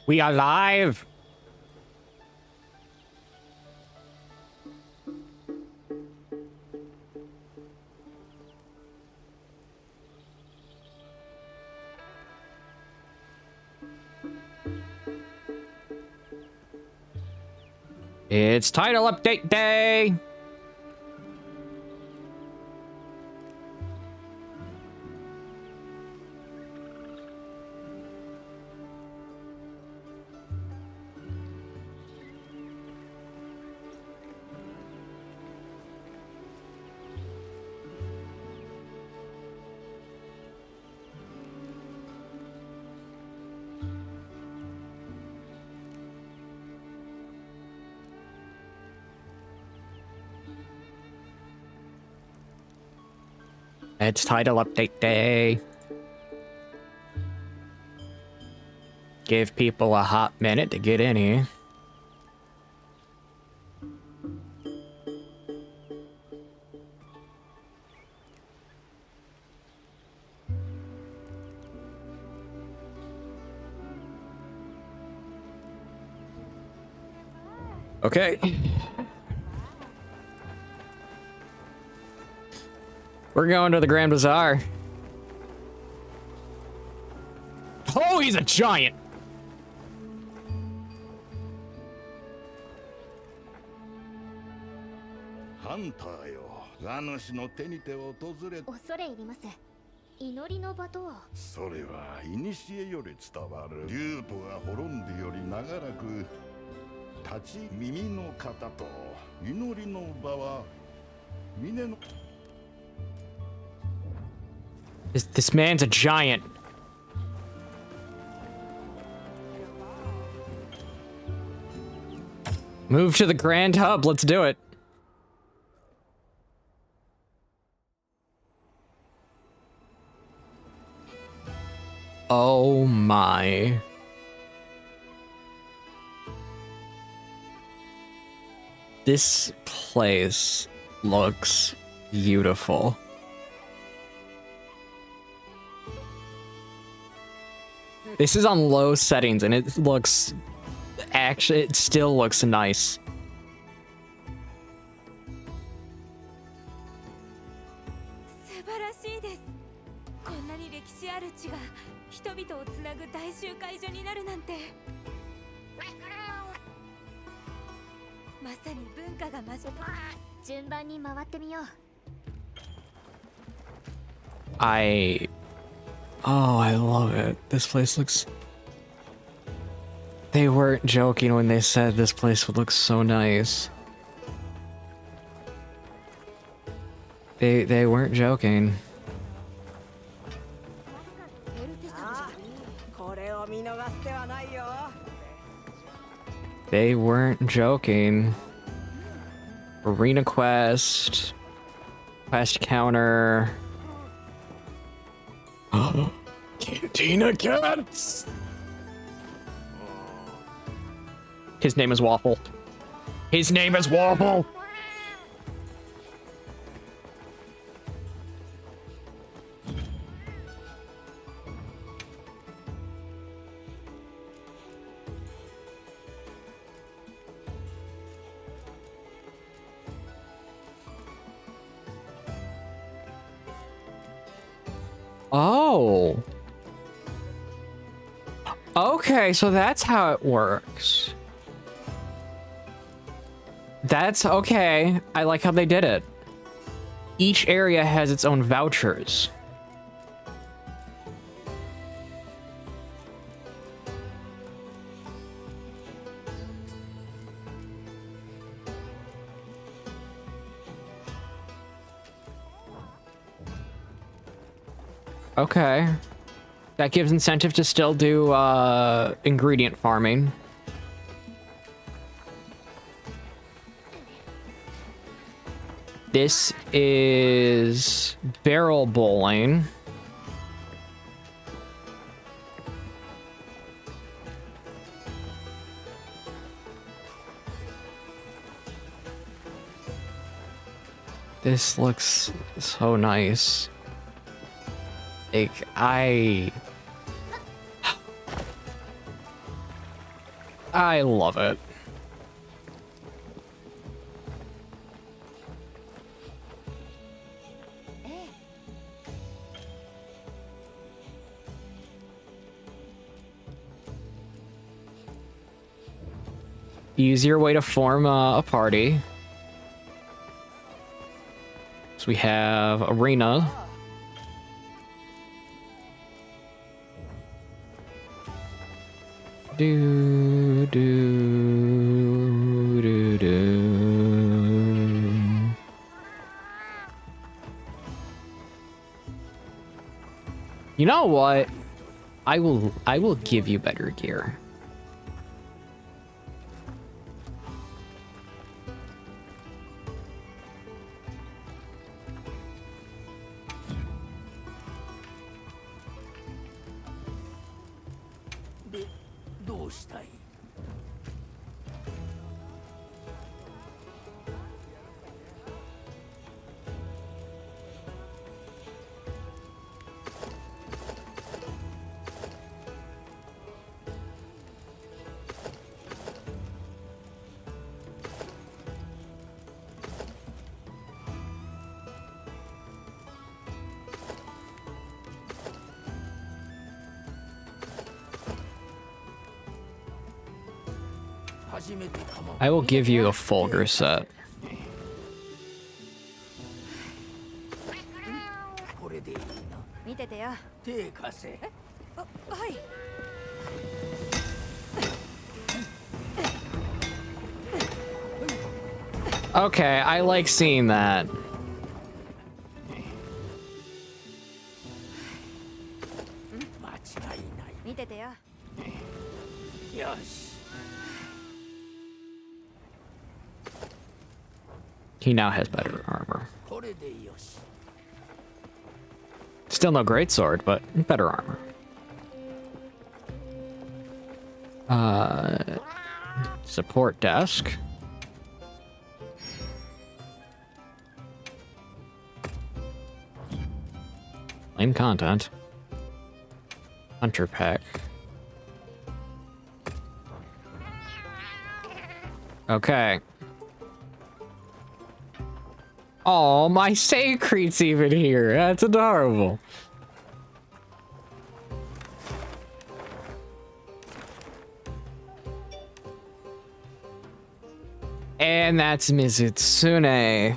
We are live. It's title update day. It's title update day. Give people a hot minute to get in here. Okay. We're going to the Grand Bazaar. Oh, he's a giant. Hunter よ。ガ主の手にて訪れ。恐れ入ります。祈りの場とは。それは古より伝わる。竜とが滅んでより長らく。立ち耳の方と祈りの場は峰の。This man's a giant. Move to the Grand Hub. Let's do it. Oh my. This place looks beautiful. This is on low settings and it looks, actually, it still looks nice. Oh, I love it. This place looks... They weren't joking when they said this place would look so nice. They weren't joking. They weren't joking. Arena quest. Quest counter. Cantina cats! His name is Waffle. His name is Waffle! Oh. Okay, so that's how it works. That's okay. I like how they did it. Each area has its own vouchers. Okay. That gives incentive to still do ingredient farming. This is barrel bowling. This looks so nice. Like, I love it. Easier way to form a party. So we have arena. Do do do do. You know what? I will give you better gear. I will give you a Fulgur set. Okay, I like seeing that. He now has better armor. Still no Greatsword, but better armor. Support desk. Plain content. Hunter pack. Okay. Oh, my Sacred's even here. That's adorable. And that's Mizutsune.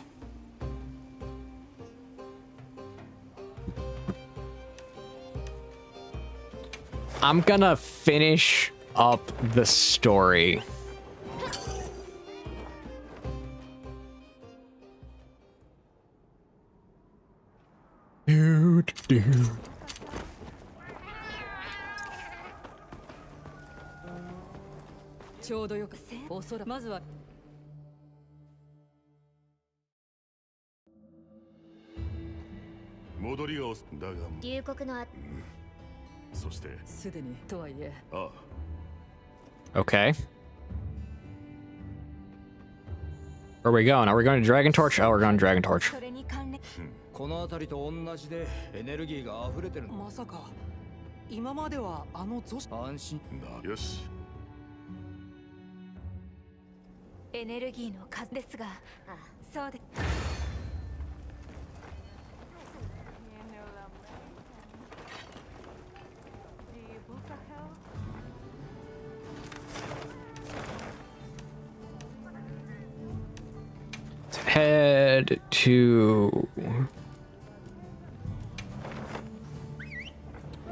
I'm gonna finish up the story. Dude. Okay. Where are we going? Are we going to Dragon Torch? Oh, we're going to Dragon Torch. この辺りと同じでエネルギーが溢れてる。まさか今まではあのゾシ安心だ。よし。エネルギーの数ですが、そうで。Head to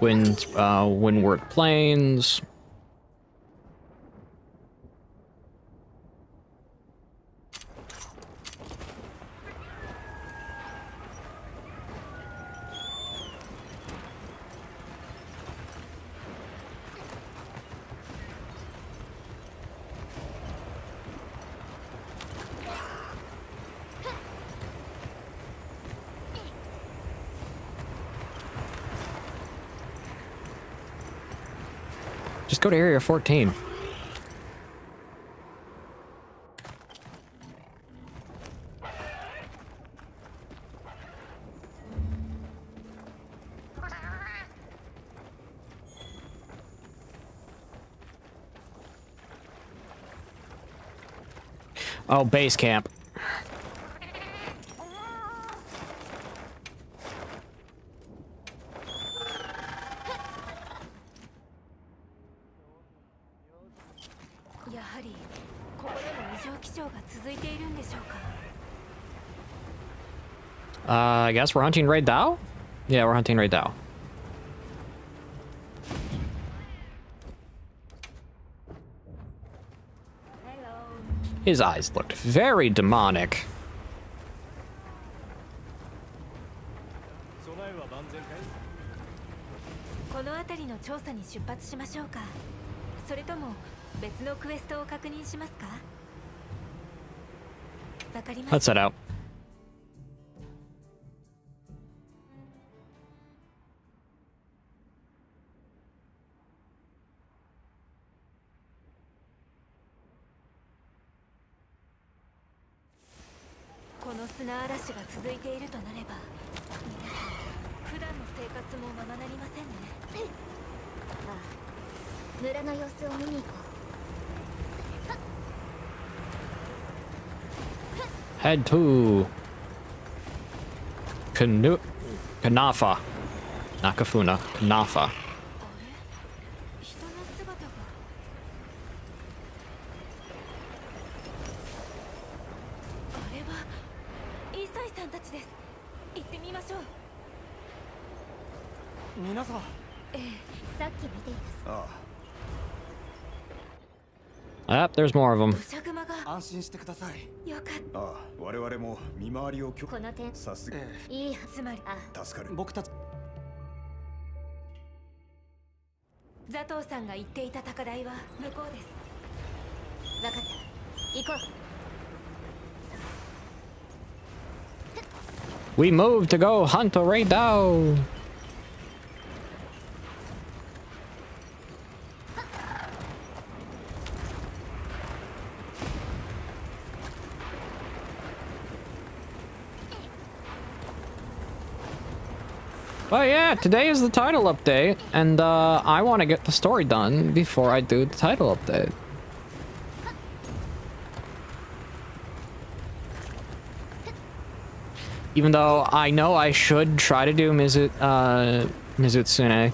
Windward Plains. Just go to Area 14. Oh, base camp. やはりここでも異常気象が続いているんでしょうか。 I guess we're hunting Raid Dao? Yeah, we're hunting Raid Dao. His eyes looked very demonic. この辺りの調査に出発しましょうか。それとも別のクエストを確認しますか。わかりま Let's した。 head out. この砂嵐が続いているとなれば、皆さん普段の生活もままなりませんね。ああ、村の様子を見に行こう。 Head to Kanafa. Nakafuna. Kanafa. あれ、人の姿が。あれはイーサイさんたちです。行ってみましょう。皆さん。ええ、さっき見ていた。あ Ah, there's more of them. 土砂熊が。あ、安心してください。よかっああ、我々も見回りをた。この点、さすがいいつまり、助かる。僕たちザトウさんが言っていた高台は向こうです。分かった。行こう。 We moved to go hunt a Raid Dao. Well, yeah, today is the title update, and I want to get the story done before I do the title update. Even though I know I should try to do Mizutsune,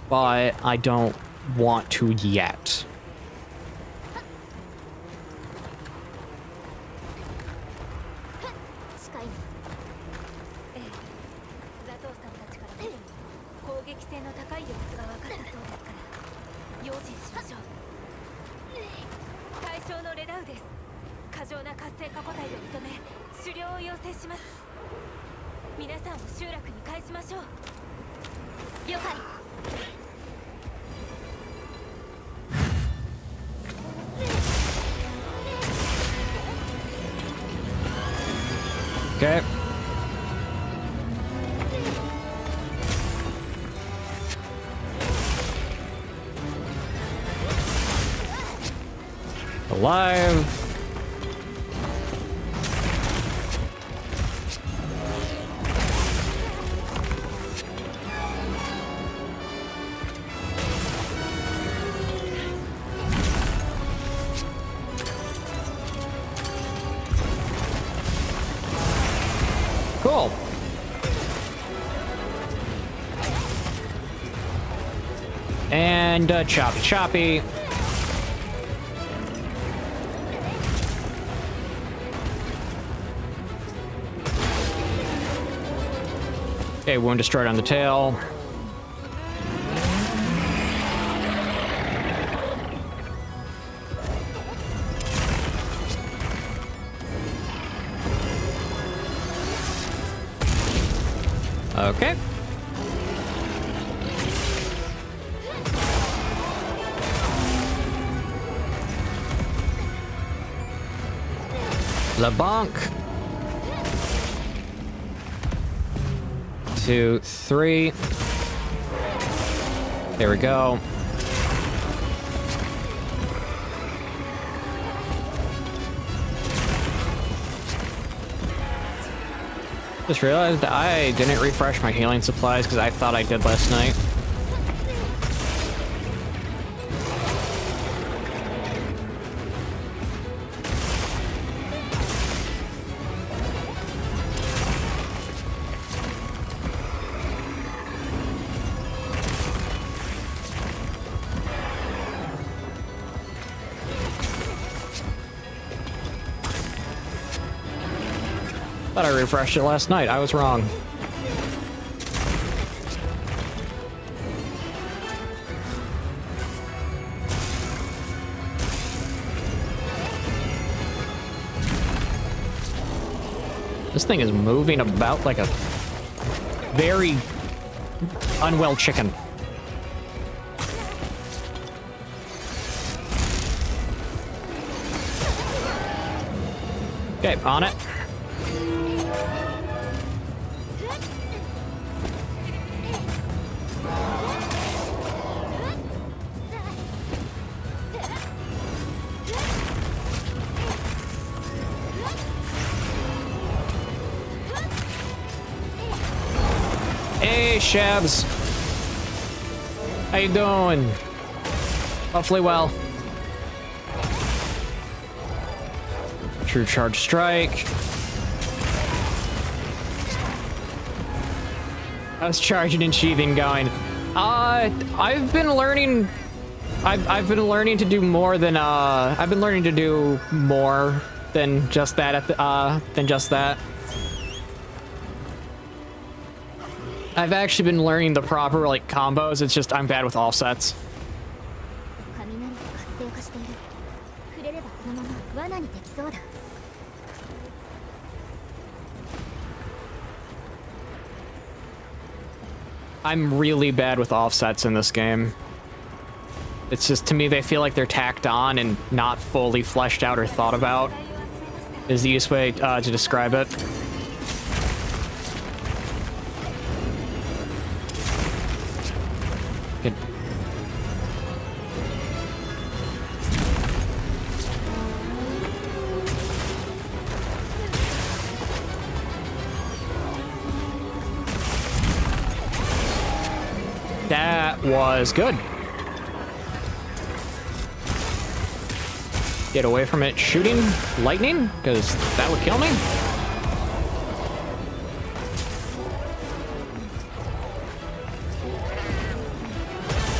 but I don't want to yet. 近いの。ええ、ザトウさんたちから見ても攻撃性の高い様子が分かったそうですから用心しましょう。対象のレダウです。過剰な活性化個体を認め狩猟を要請します。皆さんを集落に返しましょう。了解。 Okay. Alive. Cool. And choppy choppy. Okay, wound destroyed on the tail. Okay. LeBlanc. 2, 3. There we go. Just realized I didn't refresh my healing supplies because I thought I did last night. Thought I refreshed it last night. I was wrong. This thing is moving about like a very unwell chicken. Okay, on it. Hey, Shabs. How you doing? Hopefully well. True charge strike. How's charging and sheathing going? I've been learning. I've been learning to do more than I've been learning to do more than just that at the than just that. I've actually been learning the proper like combos. It's just I'm bad with offsets. 雷と活性化している。触れればこのまま罠にできそうだ。 I'm really bad with offsets in this game. It's just, to me, they feel like they're tacked on and not fully fleshed out or thought about, is the easiest way to describe it. Good. That was good. Get away from it shooting lightning, because that would kill me.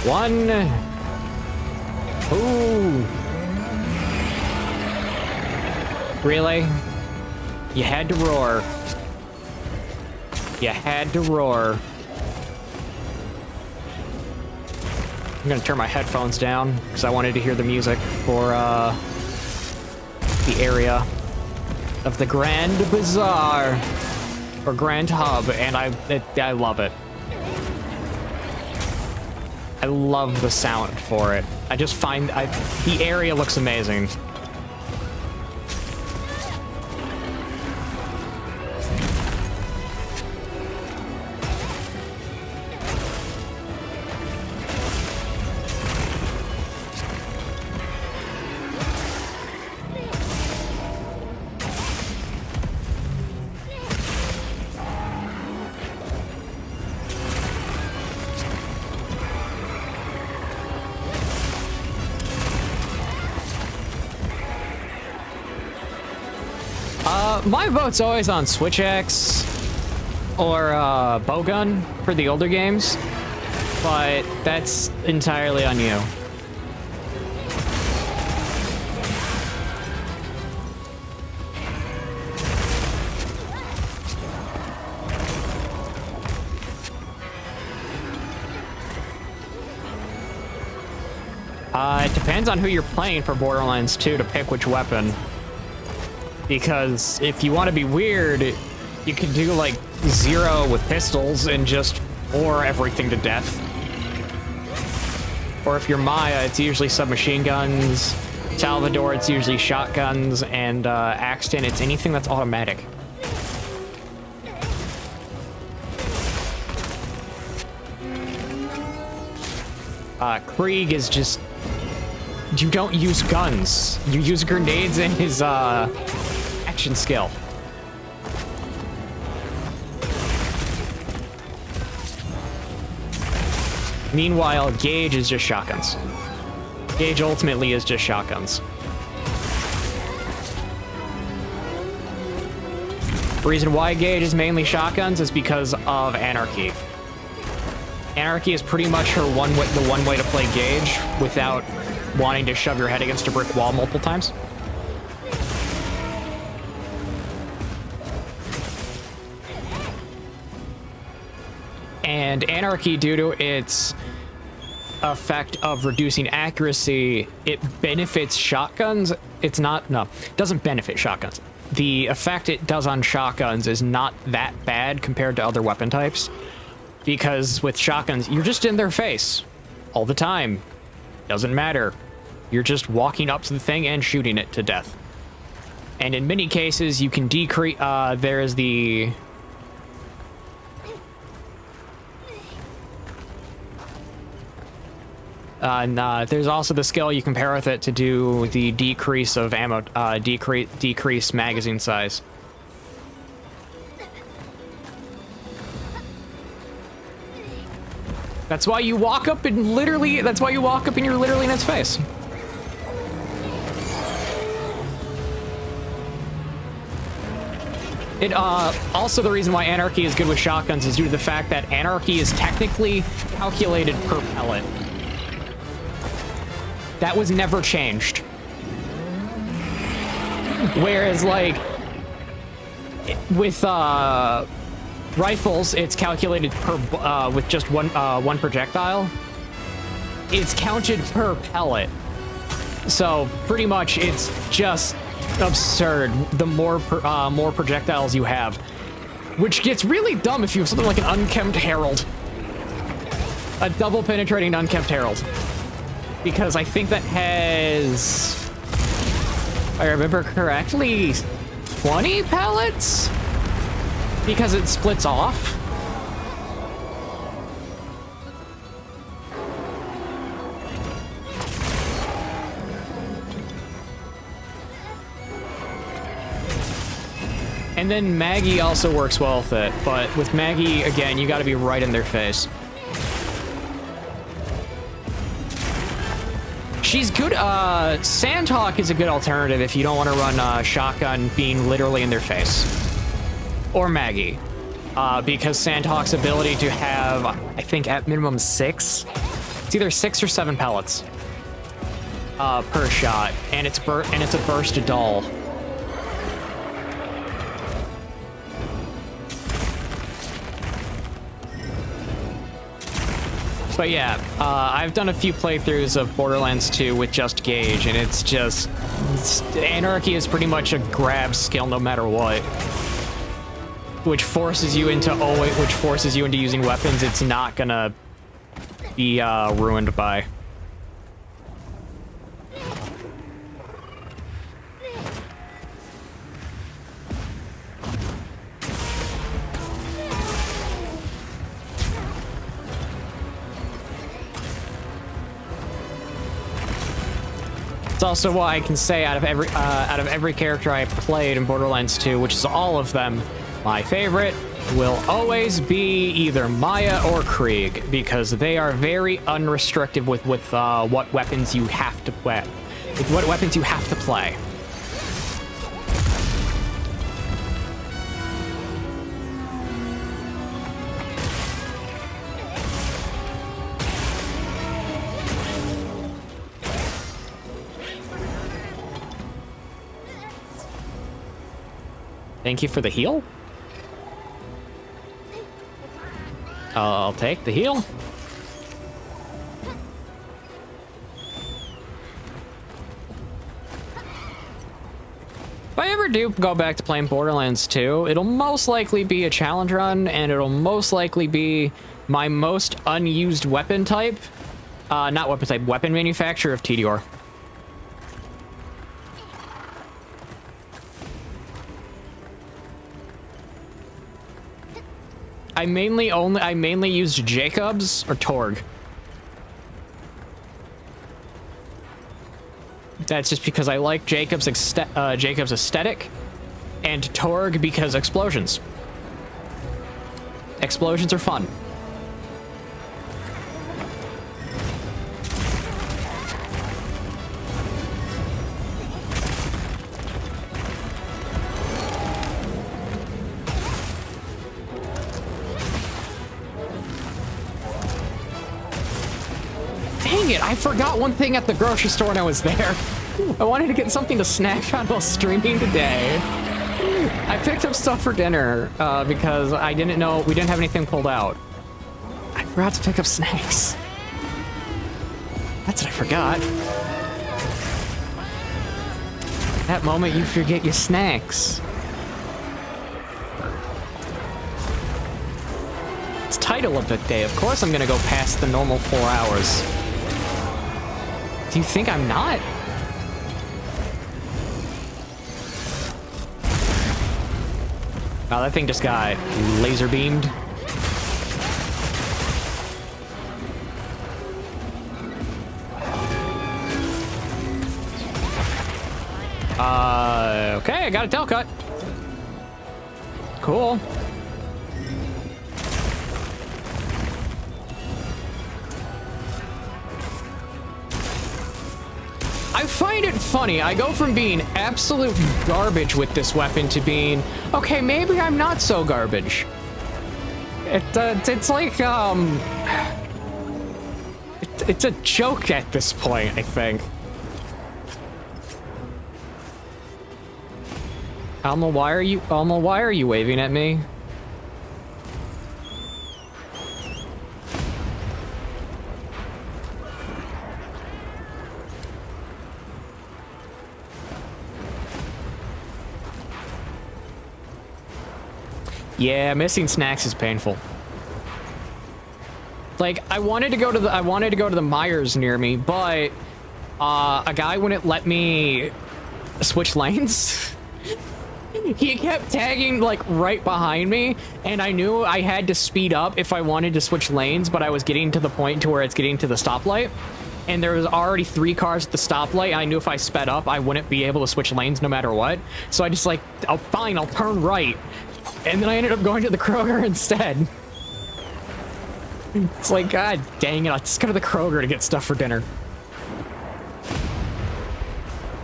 One. Ooh. Really? You had to roar. You had to roar. I'm gonna turn my headphones down because I wanted to hear the music for the area of the Grand Bazaar or Grand Hub, and I love it. I love the sound for it. I just find the area looks amazing. My vote's always on Switch X or Bowgun for the older games, but that's entirely on you. It depends on who you're playing for Borderlands 2 to pick which weapon. Because if you want to be weird, you can do like Zero with pistols and just or everything to death. Or if you're Maya, it's usually submachine guns. Salvador, it's usually shotguns. And Axton, it's anything that's automatic. Krieg is just... You don't use guns. You use grenades and his action skill. Meanwhile, Gage is just shotguns. Gage ultimately is just shotguns. The reason why Gage is mainly shotguns is because of Anarchy. Anarchy is pretty much the one way to play Gage without wanting to shove your head against a brick wall multiple times. And Anarchy, due to its effect of reducing accuracy, it benefits shotguns. It doesn't benefit shotguns. The effect it does on shotguns is not that bad compared to other weapon types, because with shotguns, you're just in their face all the time. Doesn't matter. You're just walking up to the thing and shooting it to death. And in many cases, you can decrease, there is the... there's also the skill you can pair with it to do the decrease of ammo, decrease magazine size. That's why you walk up and you're literally in its face. It, also the reason why Anarchy is good with shotguns is due to the fact that Anarchy is technically calculated per pellet. That was never changed. Whereas, like, with, rifles, it's calculated per, with just one projectile. It's counted per pellet. So, pretty much, it's just absurd the more projectiles you have. Which gets really dumb if you have something like an unkempt herald. A double penetrating unkempt herald. Because I think that has, if I remember correctly, 20 pellets? Because it splits off. And then Maggie also works well with it, but with Maggie, again, you gotta be right in their face. She's good. Sandhawk is a good alternative if you don't want to run shotgun being literally in their face. Or Maggie. Because Sandhawk's ability to have, I think at minimum 6, it's either 6 or 7 pellets per shot, and it's a burst to dull. But yeah, I've done a few playthroughs of Borderlands 2 with just Gauge, and it's just... Anarchy is pretty much a grab skill no matter what. Which forces you into using weapons it's not gonna be ruined by. It's also why I can say out of every character I played in Borderlands 2, which is all of them, my favorite will always be either Maya or Krieg, because they are very unrestricted with what weapons you have to play. With what weapons you have to play. Thank you for the heal. I'll take the heal. If I ever do go back to playing Borderlands 2, it'll most likely be a challenge run, and it'll most likely be my most unused weapon type. Not weapon type, weapon manufacturer of TDR. I mainly used Jacobs or Torg. That's just because I like Jacobs' aesthetic, and Torg because explosions. Explosions are fun. I forgot one thing at the grocery store when I was there. I wanted to get something to snack on while streaming today. I picked up stuff for dinner because I didn't know we didn't have anything pulled out. I forgot to pick up snacks. That's what I forgot. That moment you forget your snacks. It's title of the day. Of course I'm gonna go past the normal 4 hours. Do you think I'm not? Oh, that thing just got laser beamed. Okay, I got a tail cut. Cool. I find it funny. I go from being absolute garbage with this weapon to being, okay, maybe I'm not so garbage. It's like, it's a joke at this point, I think. Alma, why are you waving at me? Yeah, missing snacks is painful. Like, I wanted to go to the Myers near me, but a guy wouldn't let me switch lanes. He kept tagging, like, right behind me, and I knew I had to speed up if I wanted to switch lanes, but I was getting to the point to where it's getting to the stoplight, and there was already 3 cars at the stoplight. I knew if I sped up, I wouldn't be able to switch lanes no matter what, so I just, like, oh, fine, I'll turn right, and then I ended up going to the Kroger instead. It's like, god dang it, I'll just go to the Kroger to get stuff for dinner.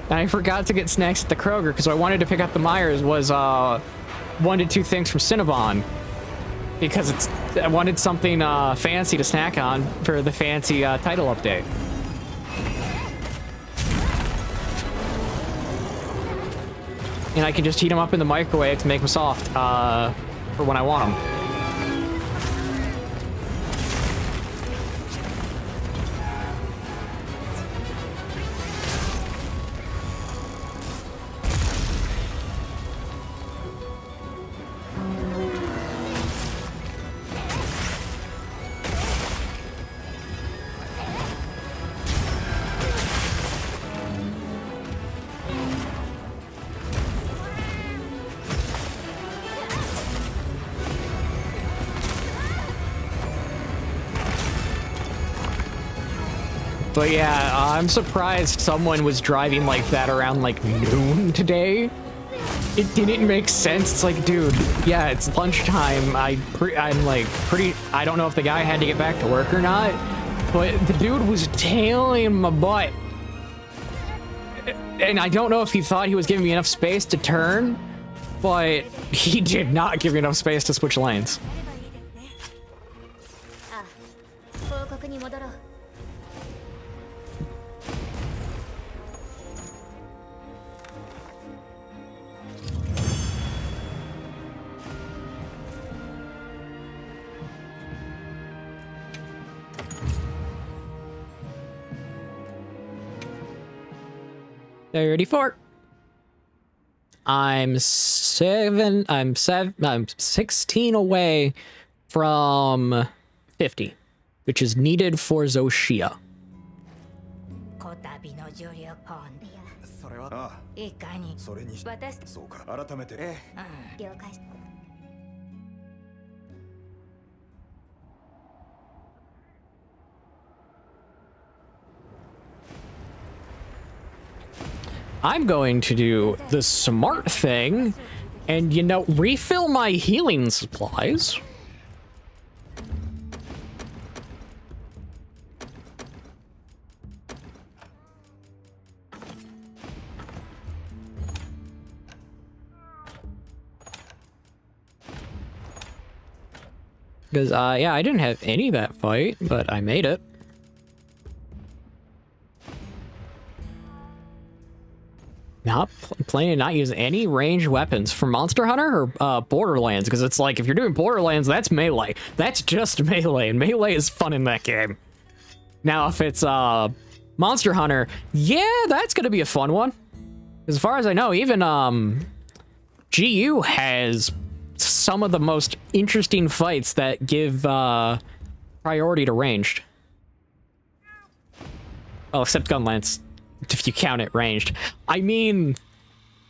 And I forgot to get snacks at the Kroger because I wanted to pick up the Myers was 1 to 2 things from Cinnabon. Because I wanted something fancy to snack on for the fancy title update. And I can just heat them up in the microwave to make them soft for when I want them. But yeah, I'm surprised someone was driving like that around like noon today. It didn't make sense. It's like, dude, yeah, it's lunchtime. I'm like pretty, I don't know if the guy had to get back to work or not, but the dude was tailing my butt. And I don't know if he thought he was giving me enough space to turn, but he did not give me enough space to switch lanes. Thirty 34. I'm 16 away from 50, which is needed for Zoshia. それはああいかにそれに私そうか改めて了解 I'm going to do the smart thing and, you know, refill my healing supplies. Because, yeah, I didn't have any of that fight, but I made it. Not planning to not use any ranged weapons for Monster Hunter or Borderlands, because it's like if you're doing Borderlands, that's melee. That's just melee, and melee is fun in that game. Now, if it's Monster Hunter, yeah, that's gonna be a fun one. As far as I know, even GU has some of the most interesting fights that give priority to ranged. Oh, except Gunlance, if you count it ranged. I mean,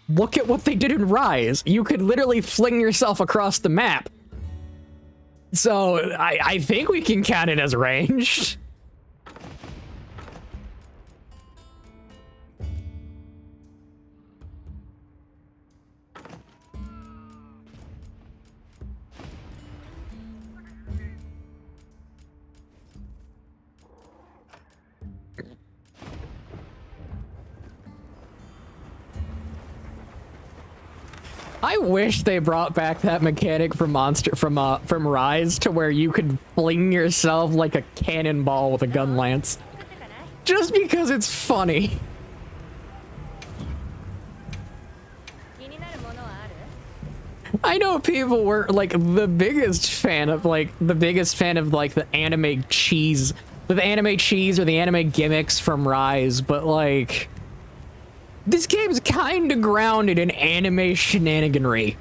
look at what they did in Rise. You could literally fling yourself across the map. So I think we can count it as ranged. I wish they brought back that mechanic from Rise to where you could fling yourself like a cannonball with a gun lance. Just because it's funny. I know people were like the biggest fan of the anime cheese, or the anime gimmicks from Rise, but like this game's kind of grounded in anime shenaniganry.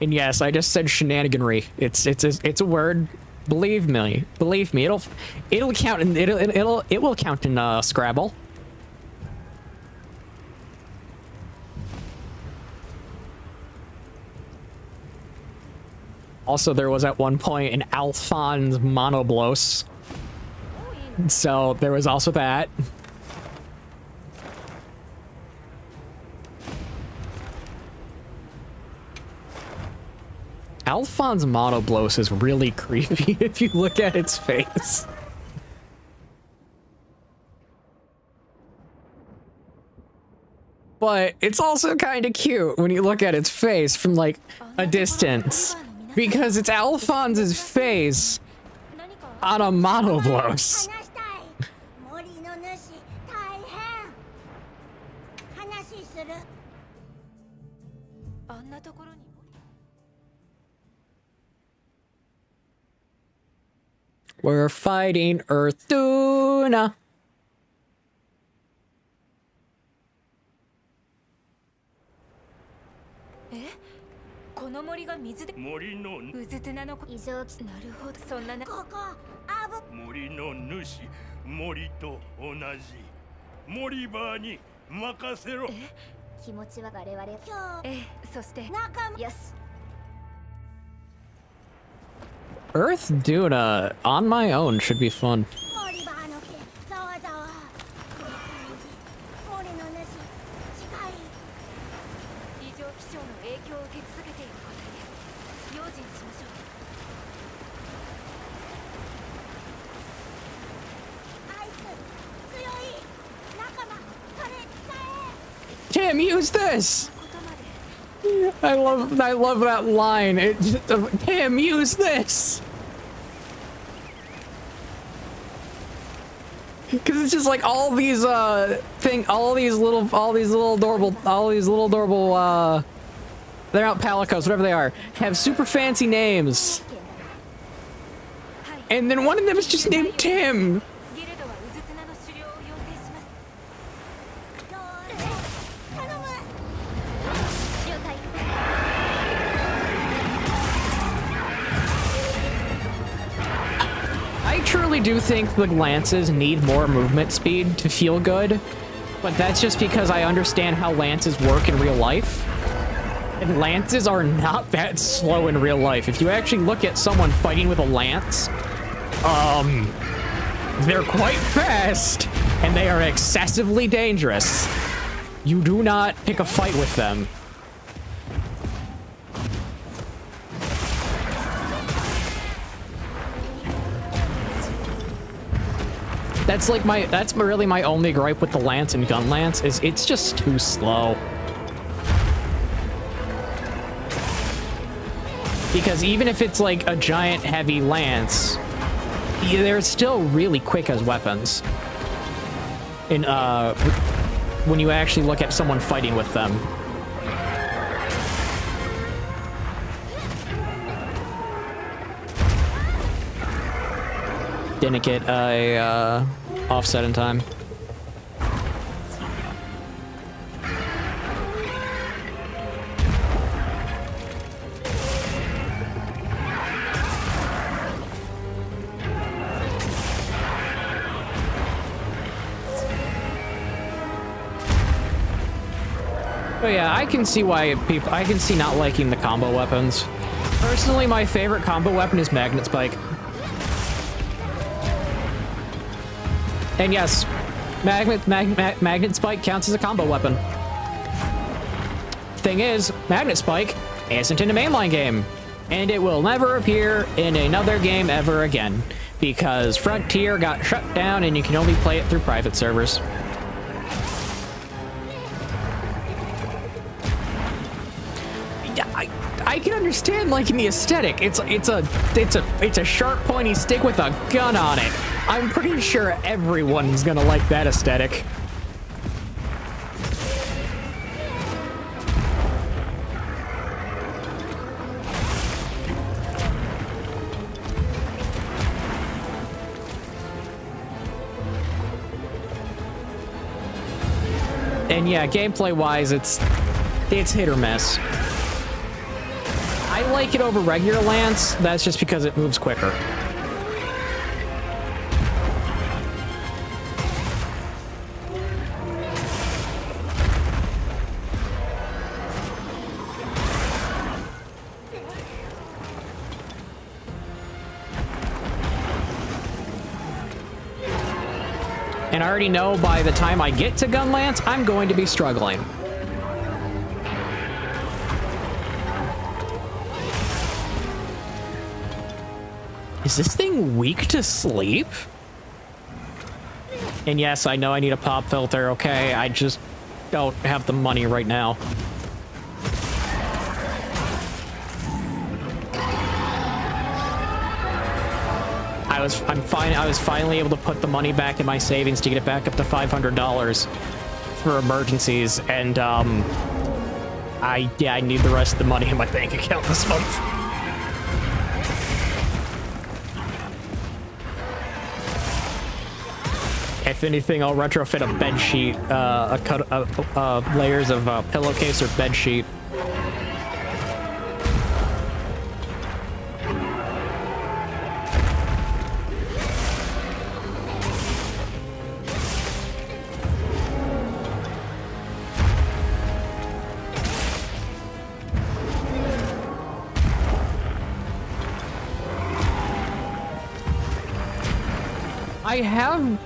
And yes, I just said shenaniganry. It's a word. Believe me. It'll count in it will count in Scrabble. Also, there was at one point an Alphonse monoblos. So there was also that. Alphonse monoblos is really creepy if you look at its face. But it's also kind of cute when you look at its face from like a distance. Because it's Alphonse's face on a monoblos. We're fighting Earthuna. Earthuna on my own should be fun. Tim, use this. I love that line. It just, Tim, use this. Because it's just like all these all these little adorable they're not palicos, whatever they are, have super fancy names. And then one of them is just named Tim. I truly do think the lances need more movement speed to feel good, but that's just because I understand how lances work in real life. And lances are not that slow in real life. If you actually look at someone fighting with a lance, they're quite fast, and they are excessively dangerous. You do not pick a fight with them. That's really my only gripe with the lance and gun lance is it's just too slow. Because even if it's like a giant heavy lance, they're still really quick as weapons. In when you actually look at someone fighting with them. Didn't get a offset in time. But yeah, I can see why I can see not liking the combo weapons. Personally, my favorite combo weapon is Magnet Spike. And yes, Magnet Spike counts as a combo weapon. Thing is, Magnet Spike isn't in a mainline game, and it will never appear in another game ever again, because Frontier got shut down and you can only play it through private servers. I can understand liking the aesthetic. It's a sharp, pointy stick with a gun on it. I'm pretty sure everyone's gonna like that aesthetic. And yeah, gameplay-wise, it's hit or miss. I like it over regular Lance. That's just because it moves quicker. And I already know by the time I get to Gun Lance, I'm going to be struggling. Is this thing weak to sleep? And yes, I know I need a pop filter, okay? I just don't have the money right now. I was finally able to put the money back in my savings to get it back up to $500 for emergencies, and I need the rest of the money in my bank account this month. If anything, I'll retrofit a bed sheet, layers of pillowcase or bed sheet.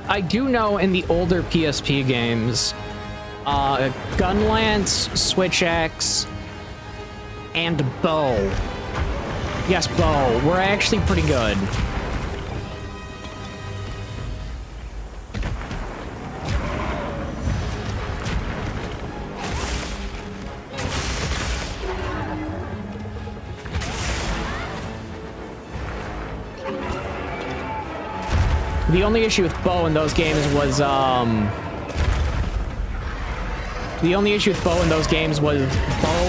I do know in the older PSP games, Gun Lance, Switch X, and Bow. Yes, Bow were actually pretty good. The only issue with Bow in those games was, Bow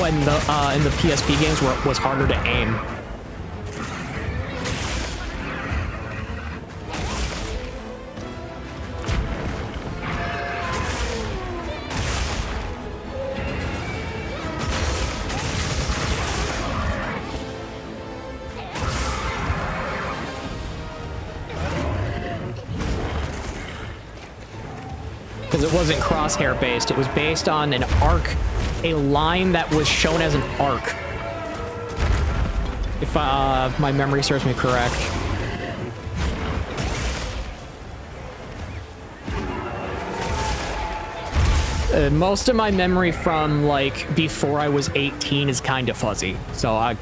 and in the PSP games was harder to aim. Because it wasn't crosshair based, it was based on an arc, a line that was shown as an arc. If my memory serves me correct. Most of my memory from like before I was 18 is kind of fuzzy. So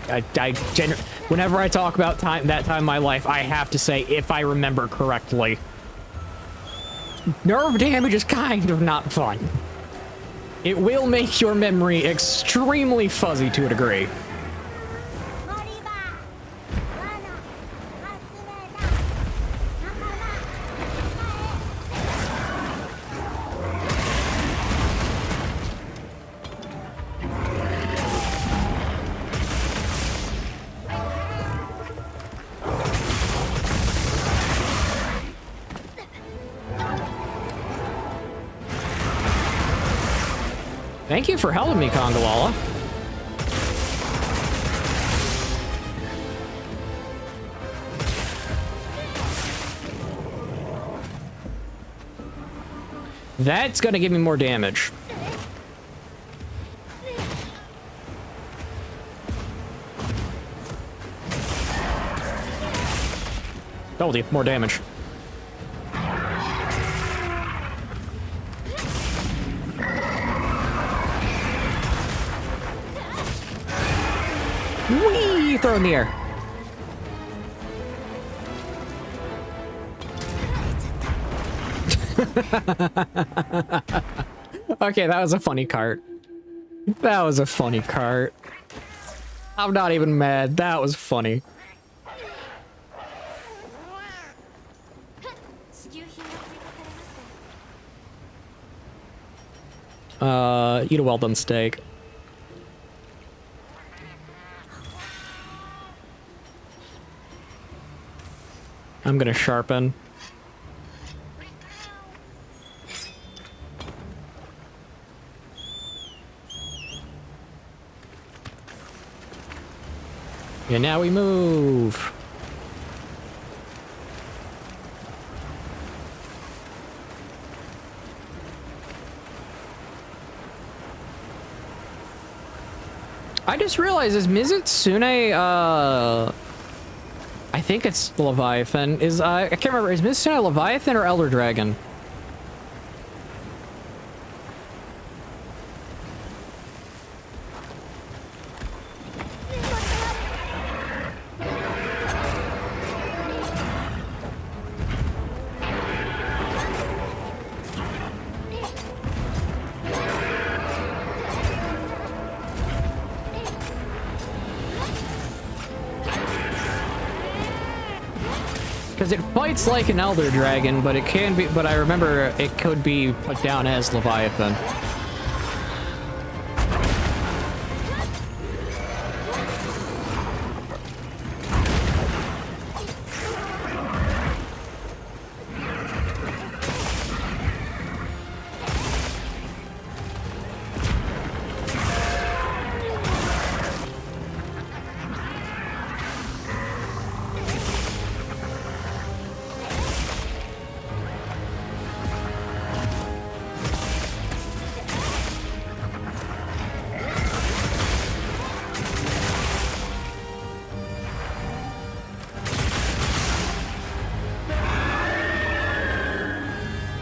whenever I talk about that time in my life, I have to say if I remember correctly. Nerve damage is kind of not fun. It will make your memory extremely fuzzy to a degree. Thank you for helping me, Kongawala. That's gonna give me more damage. Told you, more damage. Whee! Throw in the air. Okay, that was a funny cart. That was a funny cart. I'm not even mad. That was funny. Eat a well-done steak. I'm gonna sharpen. And now we move. I just realized, is Mizutsune, I think it's Leviathan. I can't remember, is Mizutsune Leviathan or Elder Dragon? Because it fights like an Elder Dragon, but it can be, but I remember it could be put down as Leviathan.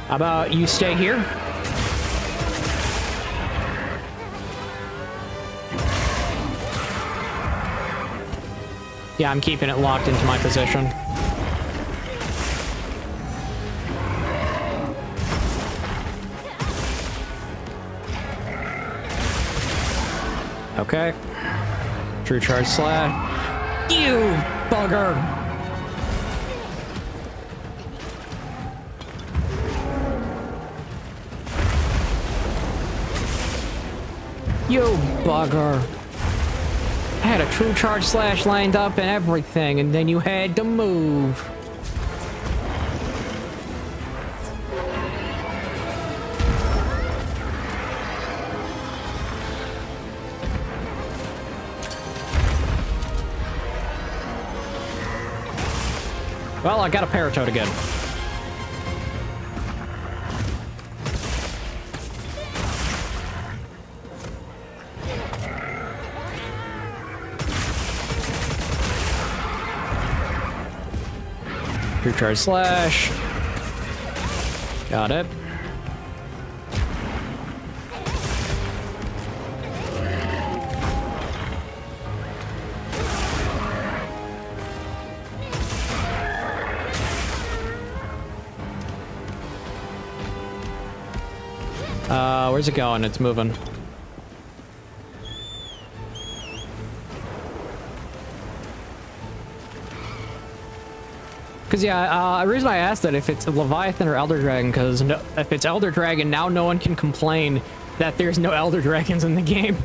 How about you stay here? Yeah, I'm keeping it locked into my position. Okay. True charge slash. You bugger! You bugger. I had a true charge slash lined up and everything, and then you had to move. Well, I got a Paratoad again. True charge slash. Got it. Where's it going? It's moving. Because, yeah, the reason I asked that if it's Leviathan or Elder Dragon, because if it's Elder Dragon, now no one can complain that there's no Elder Dragons in the game.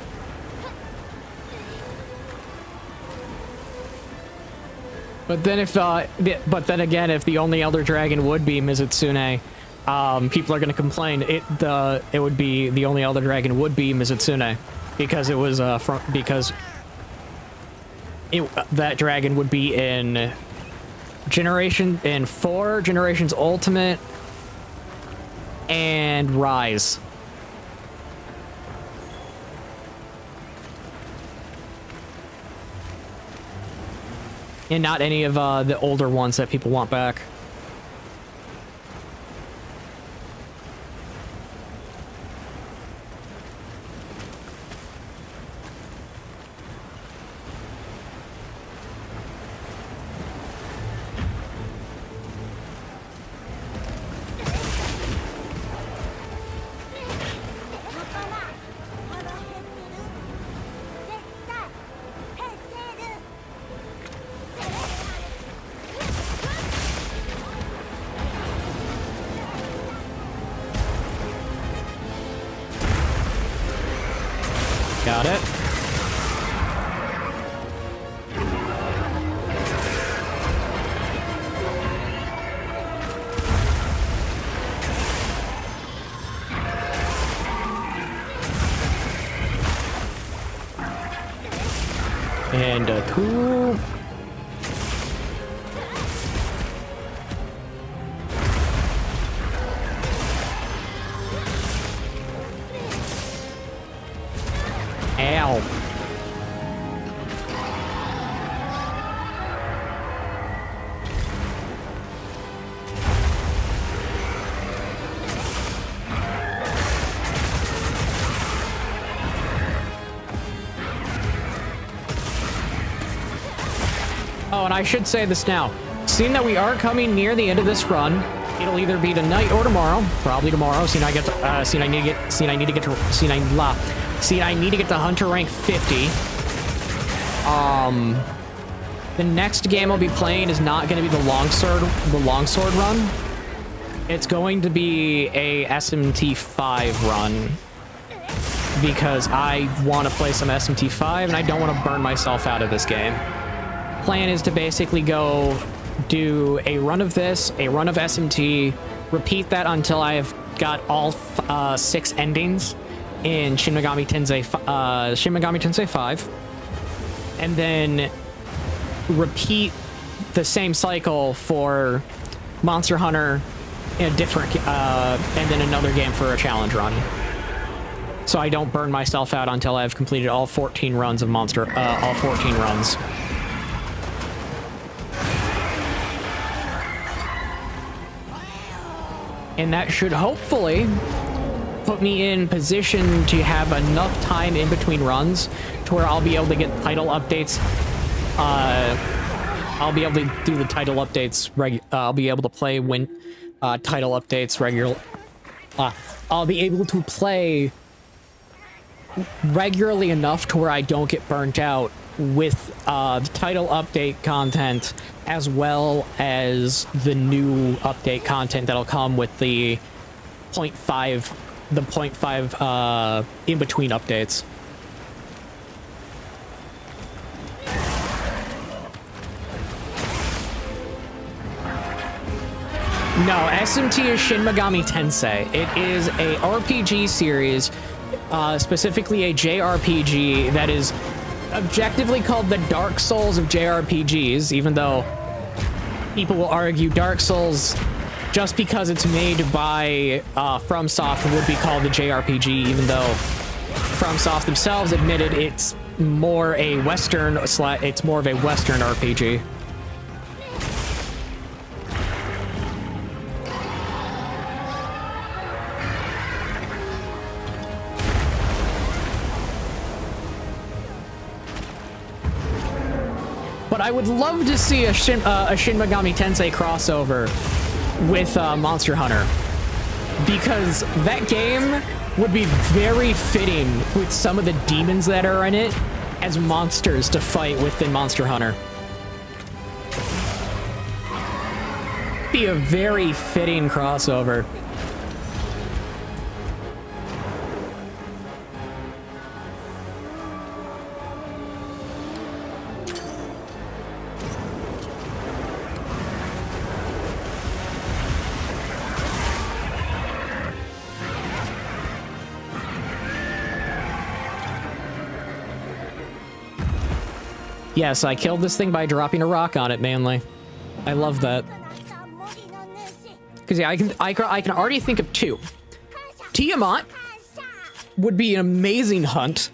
But then if, but then again, if the only Elder Dragon would be Mizutsune, people are going to complain. It would be the only elder dragon would be Mizutsune, because it was that dragon would be in 4 Generations Ultimate and Rise. And not any of the older ones that people want back. Got it. And two. Ow. Oh, and I should say this now. Seeing that we are coming near the end of this run, it'll either be tonight or tomorrow. Probably tomorrow. Seeing I need to get to Hunter rank 50. The next game I'll be playing is not going to be the longsword run. It's going to be a SMT5 run, because I want to play some SMT5 and I don't want to burn myself out of this game. Plan is to basically go do a run of this, a run of SMT, repeat that until I've got all 6 endings in Shin Megami Tensei 5, and then repeat the same cycle for Monster Hunter in a different, and then another game for a challenge run. So I don't burn myself out until I've completed all 14 runs of all 14 runs. And that should hopefully put me in position to have enough time in between runs to where I'll be able to get title updates. I'll be able to do the title updates. I'll be able to play when title updates regular. I'll be able to play regularly enough to where I don't get burnt out with the title update content, as well as the new update content that'll come with the 0.5 in between updates. No, SMT is Shin Megami Tensei. It is a RPG series, specifically a JRPG that is objectively called the Dark Souls of JRPGs, even though people will argue Dark Souls, just because it's made by FromSoft, would be called the JRPG, even though FromSoft themselves admitted it's more a Western, it's more of a Western RPG. But I would love to see a Shin Megami Tensei crossover with Monster Hunter, because that game would be very fitting with some of the demons that are in it as monsters to fight within Monster Hunter. Be a very fitting crossover. Yes, I killed this thing by dropping a rock on it mainly. I love that. Because yeah, I can already think of two. Tiamat would be an amazing hunt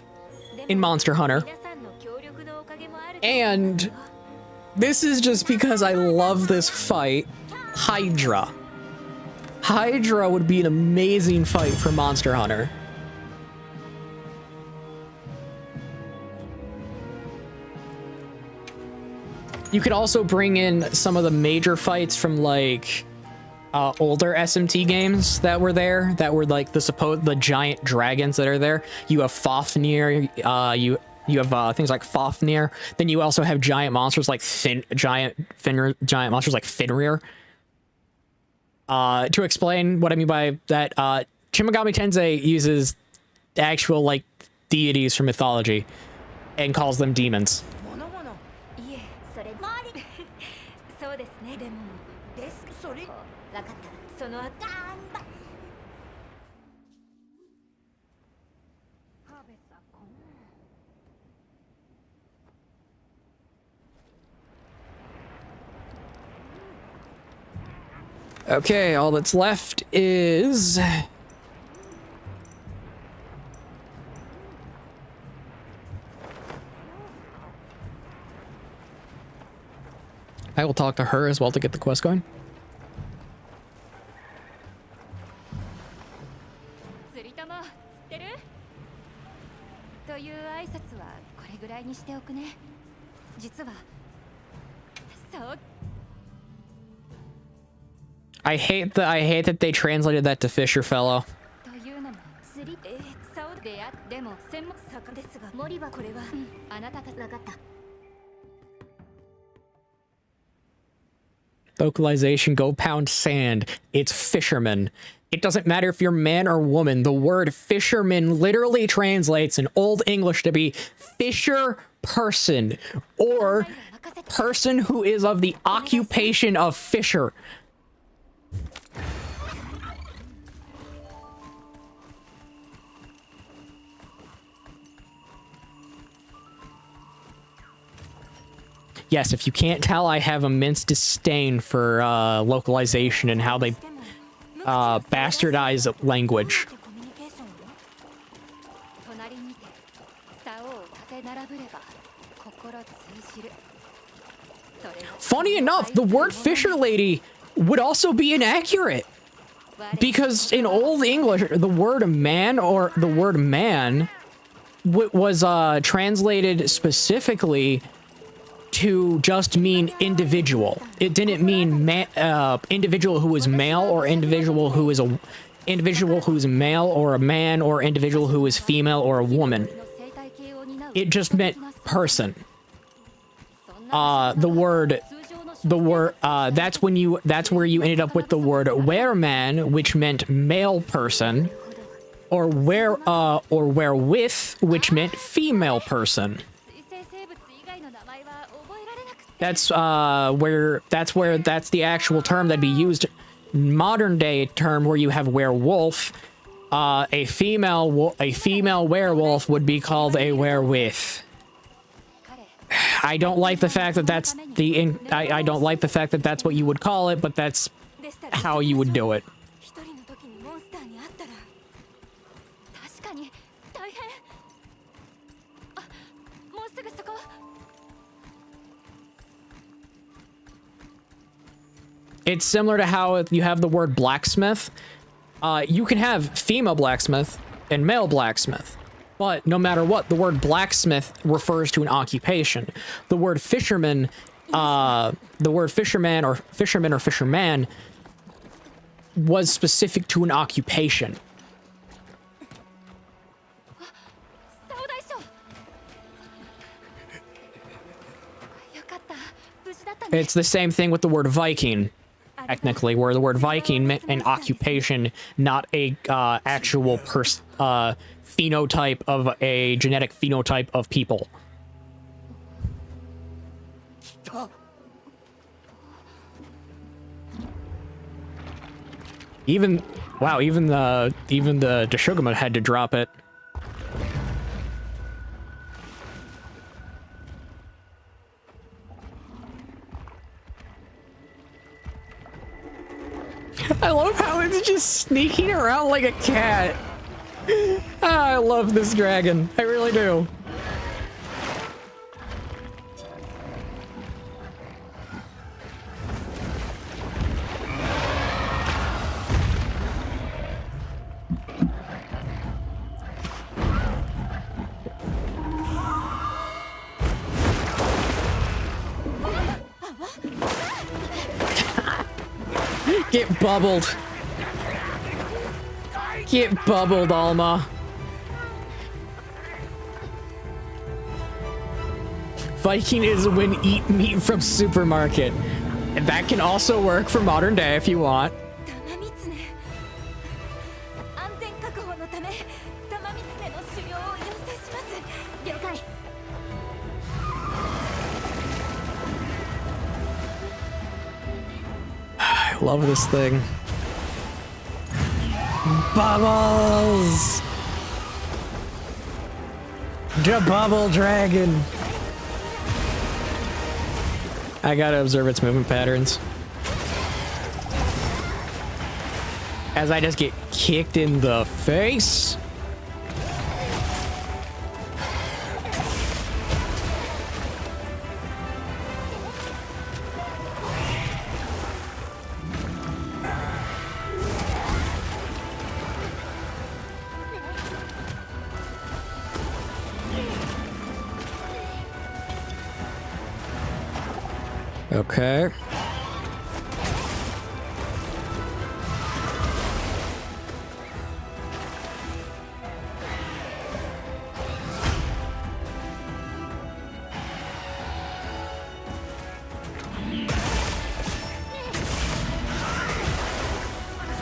in Monster Hunter. And this is just because I love this fight. Hydra. Hydra would be an amazing fight for Monster Hunter. You could also bring in some of the major fights from like older SMT games that were there, that were like the giant dragons that are there. You have Fafnir, you have things like Fafnir. Then you also have giant monsters like giant monsters like Fenrir. To explain what I mean by that, Shin Megami Tensei uses actual like deities from mythology and calls them demons. Okay, all that's left is... I will talk to her as well to get the quest going. I hate that they translated that to Fisher Fellow. Localization, go pound sand. It's fisherman. It doesn't matter if you're man or woman. The word fisherman literally translates in Old English to be fisher person, or person who is of the occupation of fisher. Yes, if you can't tell, I have immense disdain for localization and how they bastardize language. Funny enough, the word fisher lady would also be inaccurate, because in Old English, the word man or the word man was translated specifically to just mean individual. It didn't mean individual who is male, or individual who is male or a man, or individual who is female or a woman. It just meant person. That's where you ended up with the word wereman, which meant male person, or werewith, which meant female person. That's the actual term that'd be used. Modern day term where you have werewolf, a female werewolf would be called a werewith. I don't like the fact that that's I don't like the fact that that's what you would call it, but that's how you would do it. It's similar to how you have the word blacksmith. You can have female blacksmith and male blacksmith, but no matter what, the word blacksmith refers to an occupation. The word fisherman, or fisherman was specific to an occupation. It's the same thing with the word Viking, technically, where the word Viking meant an occupation, not a actual phenotype of a genetic phenotype of people. Even the Deshugama had to drop it. just sneaking around like a cat. Ah, I love this dragon. I really do. Get bubbled. Get bubbled, Alma. Viking is when eat meat from supermarket. And that can also work for modern day if you want. I love this thing. Bubbles! The bubble dragon! I gotta observe its movement patterns. As I just get kicked in the face. Okay.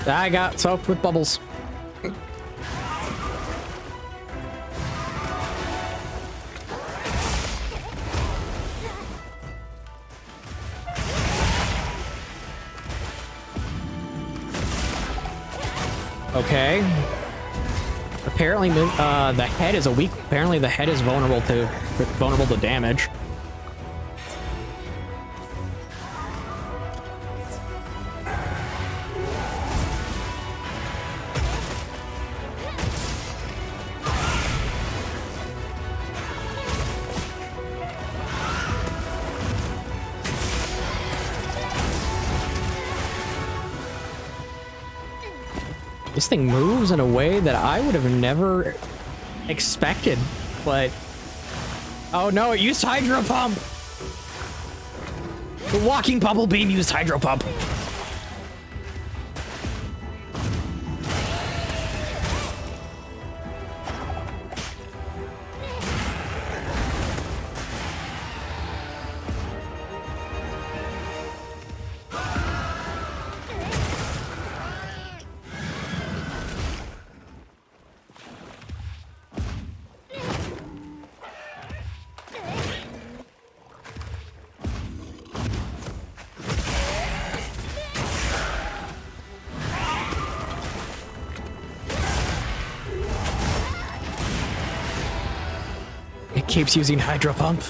I got soaked with bubbles. Okay. Apparently, the head is a weak. Apparently, the head is vulnerable to damage. This thing moves in a way that I would have never expected, but... Oh no, it used Hydro Pump! The walking bubble beam used Hydro Pump. Keeps using Hydro Pump.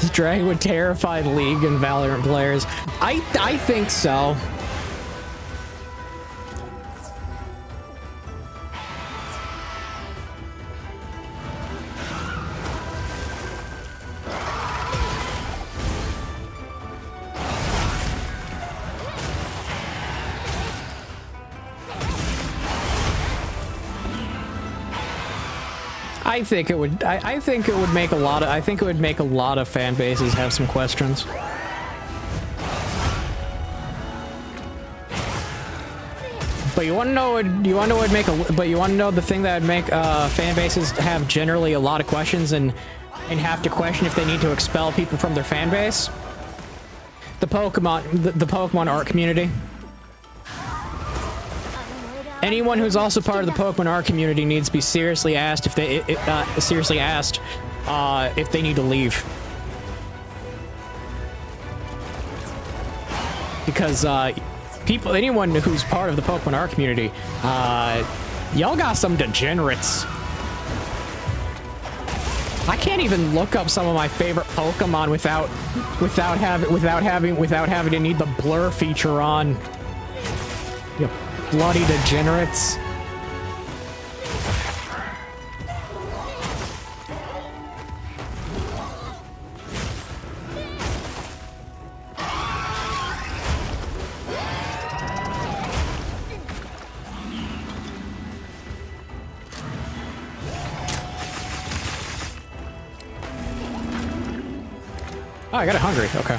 This dragon would terrify the League and Valorant players. I think so. I think it would. I think it would make a lot of. I think it would make a lot of fan bases have some questions. But you want to know? You want to know what make a? But you want to know the thing that would make fan bases have generally a lot of questions and have to question if they need to expel people from their fan base. The Pokemon art community. Anyone who's also part of the Pokemon art community needs to be seriously asked if they if they need to leave, because people, anyone who's part of the Pokemon art community, y'all got some degenerates. I can't even look up some of my favorite Pokemon without having to need the blur feature on. You bloody degenerates. Oh, I got it hungry. Okay.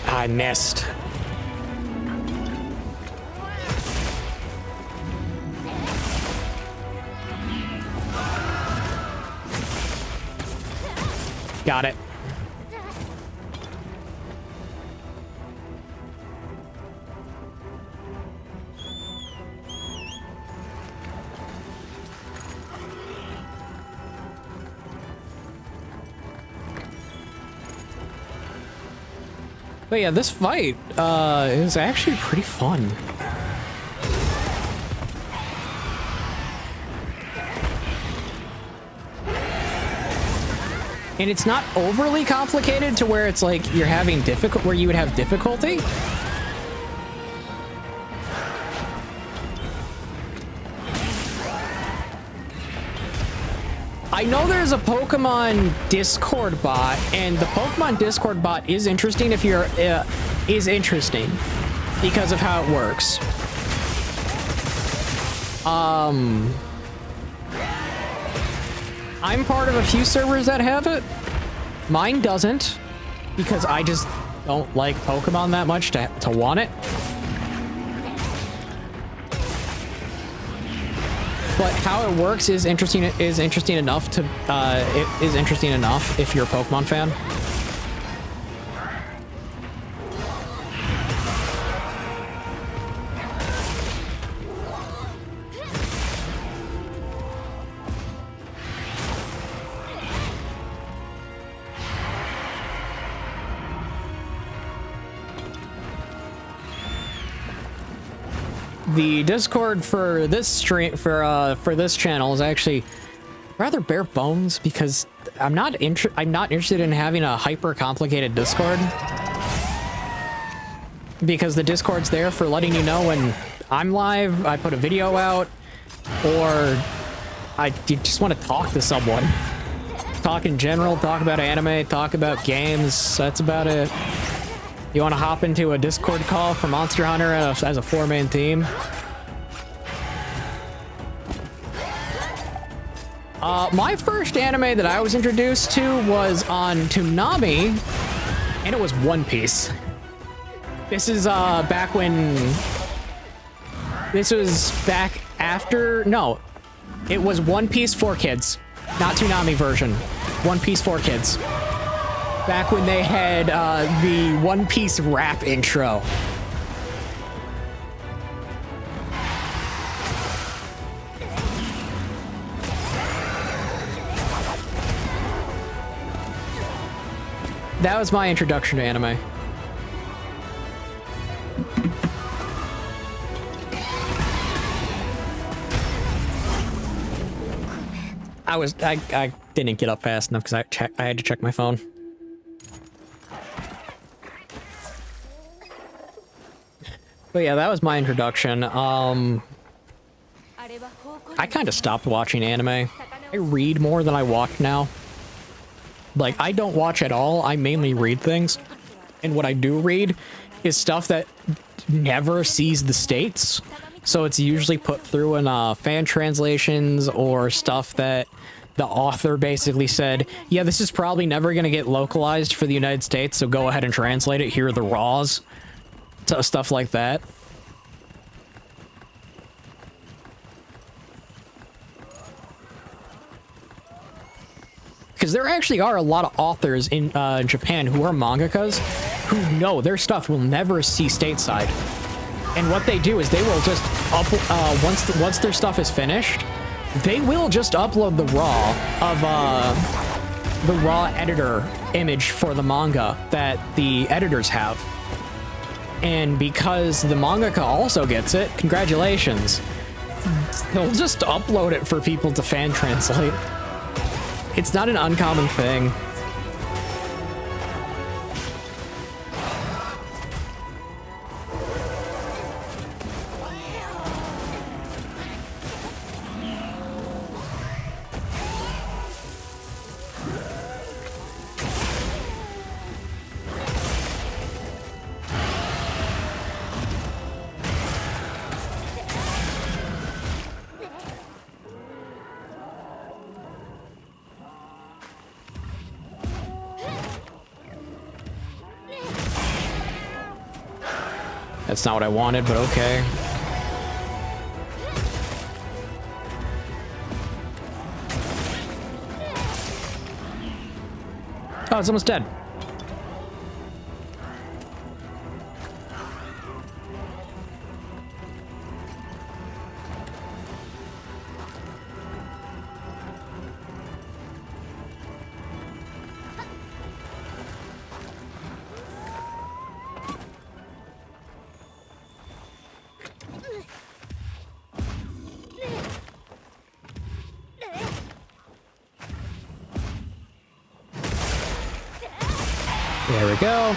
I missed. Got it. But yeah, this fight is actually pretty fun. And it's not overly complicated to where it's like you're having where you would have difficulty. I know there's a Pokemon Discord bot, and the Pokemon Discord bot is interesting if you're interesting because of how it works. I'm part of a few servers that have it. Mine doesn't, because I just don't like Pokemon that much to want it. But how it works is interesting enough to it is interesting enough if you're a Pokemon fan. The Discord for this stream for this channel is actually rather bare bones because I'm not interested in having a hyper complicated Discord, because the Discord's there for letting you know when I'm live, I put a video out, or you just want to talk to someone. Talk in general, talk about anime, talk about games, that's about it. You want to hop into a Discord call for Monster Hunter as a 4-man team? My first anime that I was introduced to was on Toonami, and it was One Piece. This is back when... This was back after... No, it was One Piece for Kids, not Toonami version. One Piece for Kids. Back when they had the One Piece rap intro. That was my introduction to anime. I didn't get up fast enough because I had to check my phone. But yeah, that was my introduction. I kind of stopped watching anime. I read more than I watch now. Like, I don't watch at all. I mainly read things. And what I do read is stuff that never sees the States. So it's usually put through in fan translations or stuff that the author basically said, yeah, this is probably never going to get localized for the United States, so go ahead and translate it. Here are the raws. Stuff like that. Because there actually are a lot of authors in Japan who are mangakas who know their stuff will never see stateside. And what they do is they will just once their stuff is finished, they will just upload the raw of the raw editor image for the manga that the editors have. And because the mangaka also gets it, congratulations. They'll just upload it for people to fan translate. It's not an uncommon thing. That's not what I wanted, but okay. Oh, it's almost dead. There we go.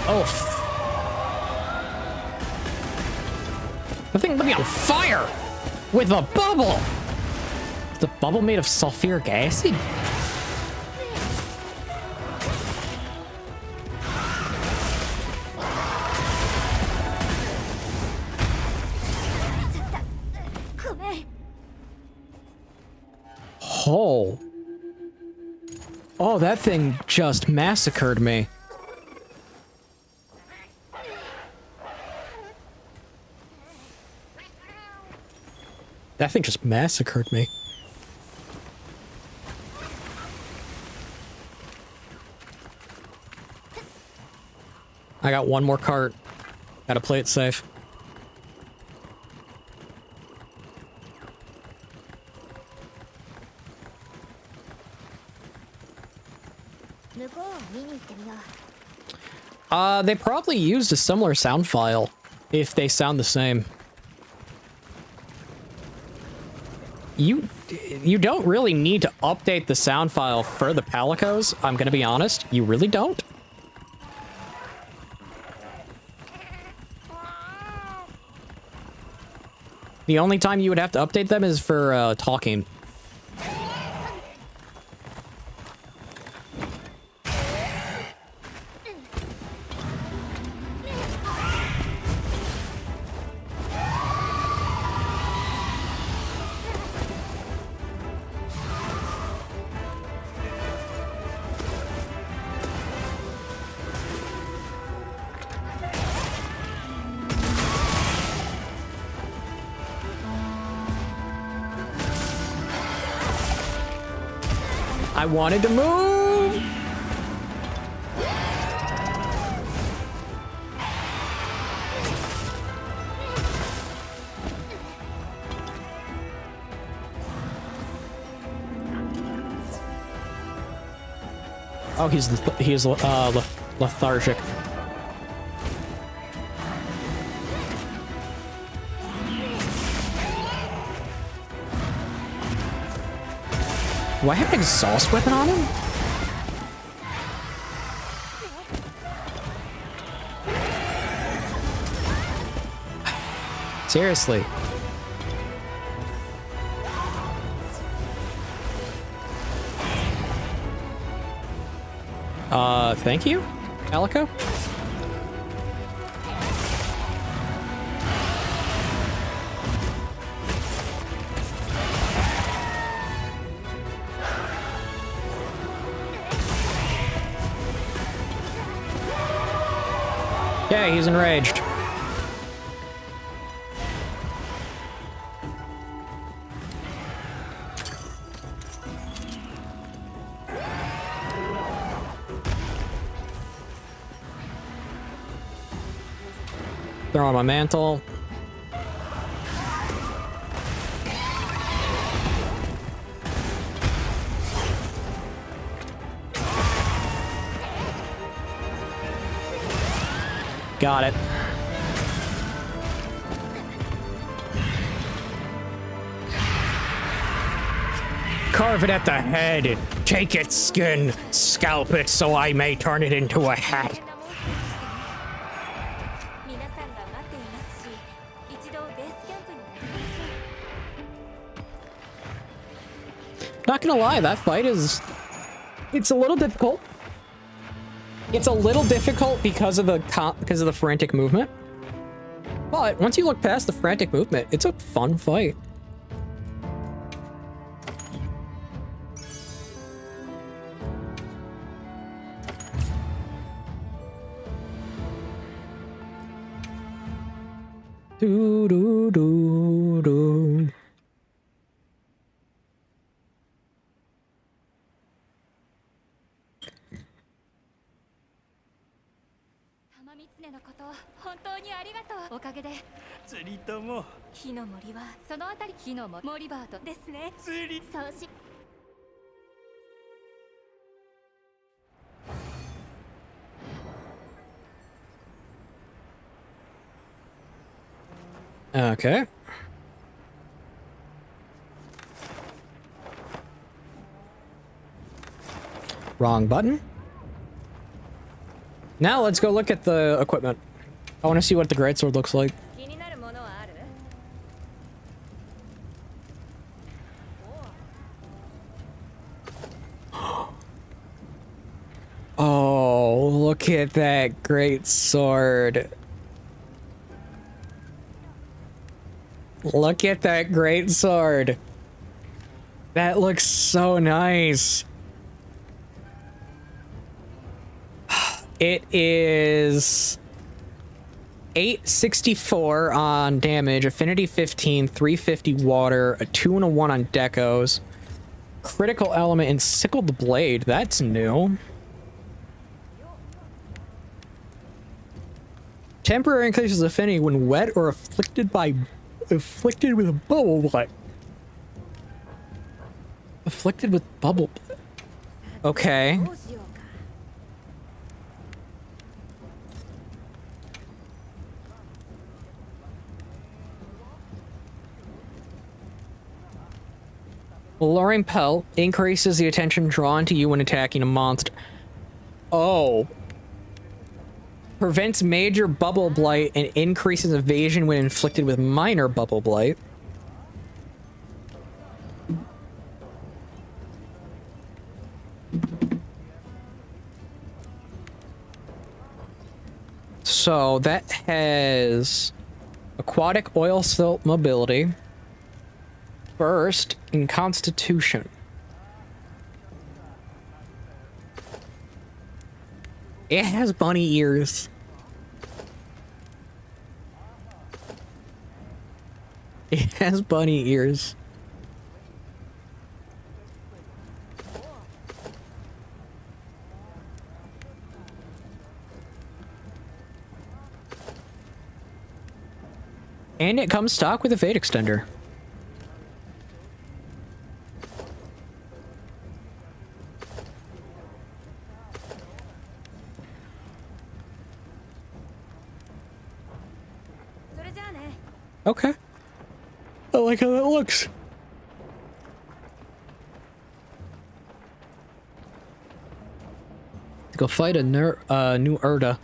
Oh. The thing lit me on fire with a bubble. Is the bubble made of sulfuric acid? Oh. Oh, that thing just massacred me. That thing just massacred me. I got one more cart. Gotta play it safe. They probably used a similar sound file, if they sound the same. You don't really need to update the sound file for the Palicos, I'm gonna be honest. You really don't. The only time you would have to update them is for talking. I wanted to move! Oh, he's lethargic. Do I have an exhaust weapon on him? Seriously. Thank you, Calico? Yeah, he's enraged. Throw on my mantle. Got it. Carve it at the head. Take its skin. Scalp it so I may turn it into a hat. 皆さんが待っていますし、一度ベースキャンプに戻りましょう。 Not gonna lie, that fight is... It's a little difficult. It's a little difficult because of the frantic movement. But once you look past the frantic movement, it's a fun fight. Do do do do. 玉三つのこと本当にありがとう。おかげで釣りとも火の森はそのあたり火の森バートですね。釣りそうし Okay. Wrong button. Now let's go look at the equipment. I want to see what the Greatsword looks like. 気になるものはある？ Oh, look at that Greatsword. Look at that Greatsword. That looks so nice. It is 864 on damage, affinity 15, 350 water, a 2 and a 1 on decos. Critical element and sickled blade. That's new. Temporary increases affinity when wet or afflicted with a bubble blight. Afflicted with bubble blight. Okay. どうしようか。 Alluring pelt increases the attention drawn to you when attacking a monster. Oh. Prevents major bubble blight and increases evasion when inflicted with minor bubble blight. So that has aquatic oil silt mobility. Burst in Constitution. It has bunny ears. It has bunny ears. And it comes stock with a fade extender. Okay. I like how that looks. Let's go fight a new Urda.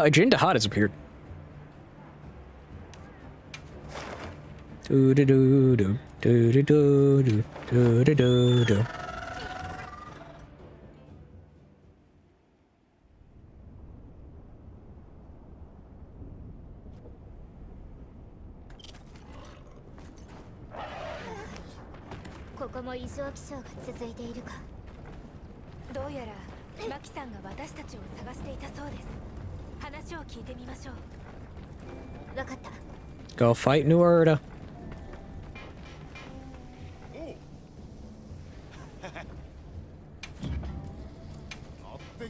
Agenda Hot has appeared. Do do do do do do do do do do do. Go fight New Urda.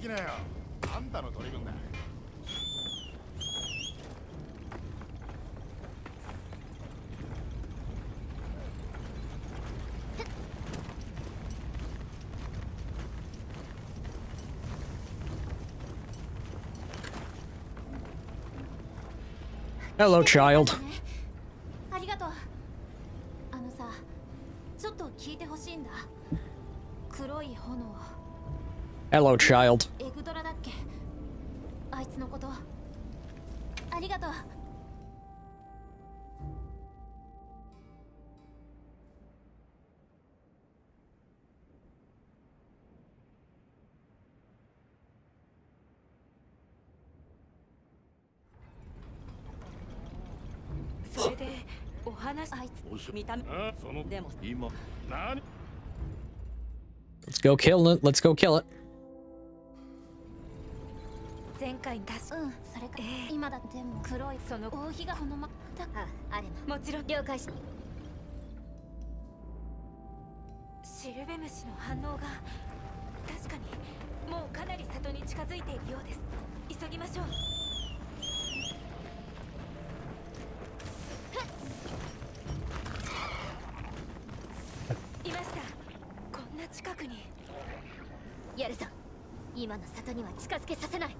きなよ。あんたの取り分だ。Hello, child. ありがとう。あのさ、ちょっと聞いてほしいんだ。黒い炎。 Hello, child. エグドラだっけ？あいつのこと。ありがとう。それでお話、あいつ見た目でも今何 Let's go kill it. Let's go kill it. 前回出し、それか、今だっても黒いその王妃がこのまたあれもちろん了解し。シルベムシの反応が確かにもうかなり里に近づいているようです。急ぎましょう。いました。こんな近くに。やるぞ。今の里には近づけさせない。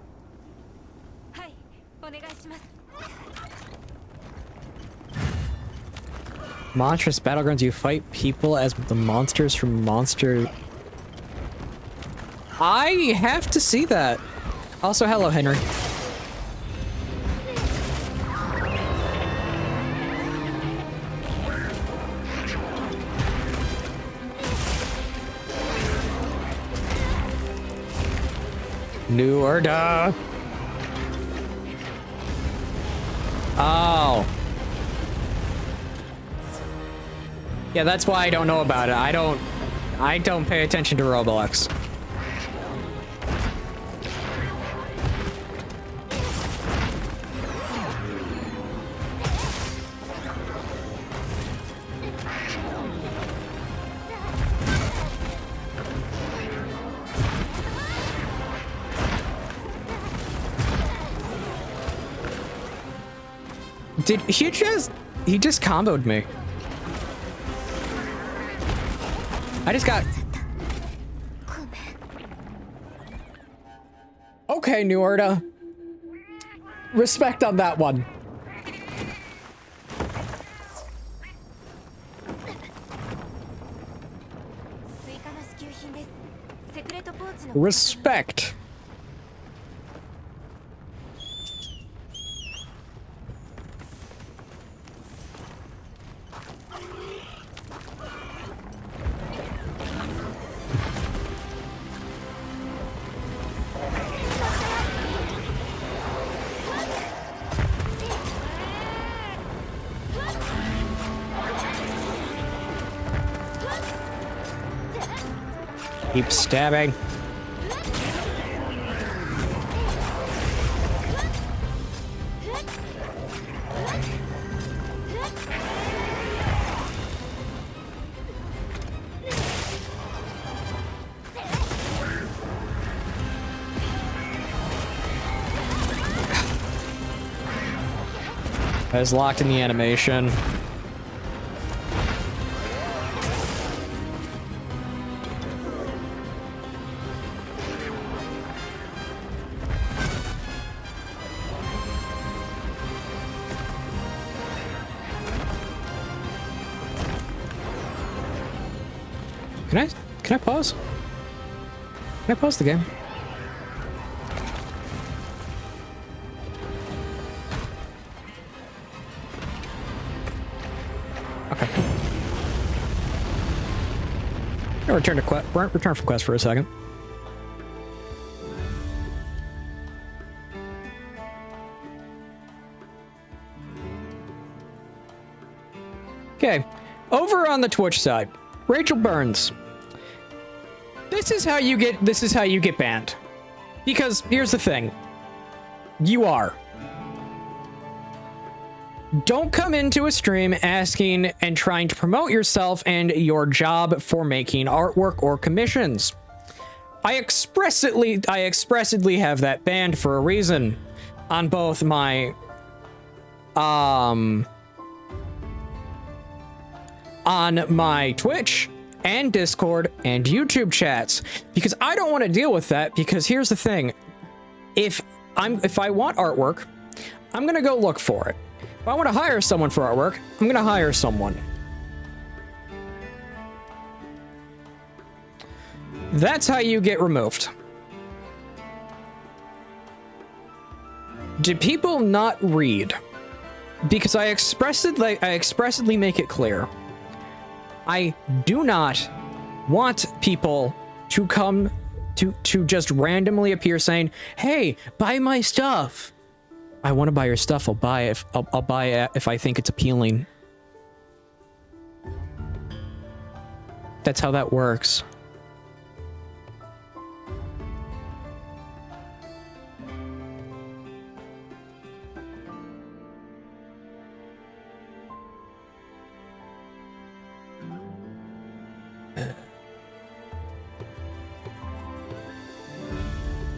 はい、お願いします。 Monstrous battlegrounds, you fight people as the monsters from Monster. I have to see that. Also, hello, Henry. New order. Oh. Yeah, that's why I don't know about it. I don't pay attention to Roblox. Did he just comboed me? I just got... Okay, New Order. Respect on that one. Respect. Keep stabbing. I was locked in the animation. Can I pause? Can I pause the game? Okay. I'll return from quest for a second. Okay, over on the Twitch side, Rachel Burns. This is how you get banned. Because here's the thing. You are. Don't come into a stream asking and trying to promote yourself and your job for making artwork or commissions. I expressly have that banned for a reason on both my on my Twitch and Discord and YouTube chats, because I don't want to deal with that. Because here's the thing, if I want artwork, I'm gonna go look for it. If I want to hire someone for artwork, I'm gonna hire someone. That's how you get removed. Do people not read? Because I expressly make it clear. I do not want people to come to just randomly appear saying, "Hey, buy my stuff." I want to buy your stuff. I'll buy it. I'll buy it if I think it's appealing. That's how that works.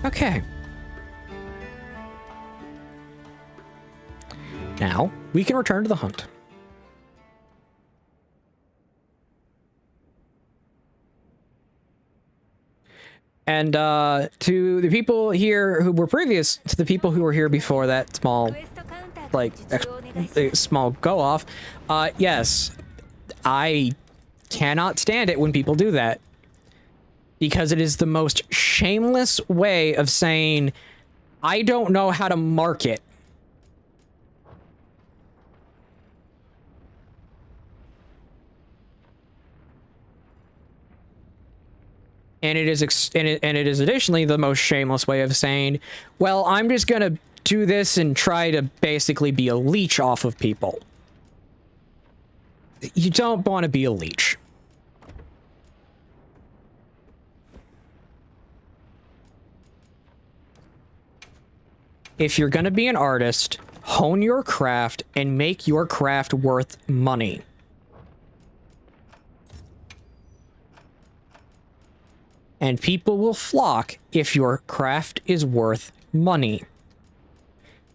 Okay. Now, we can return to the hunt. And to the people here who were previous to the people who were here before that small, like, small go-off, yes, I cannot stand it when people do that. Because it is the most shameless way of saying, I don't know how to market. And it is additionally the most shameless way of saying, well, I'm just gonna do this and try to basically be a leech off of people. You don't want to be a leech. If you're gonna be an artist, hone your craft and make your craft worth money. And people will flock if your craft is worth money.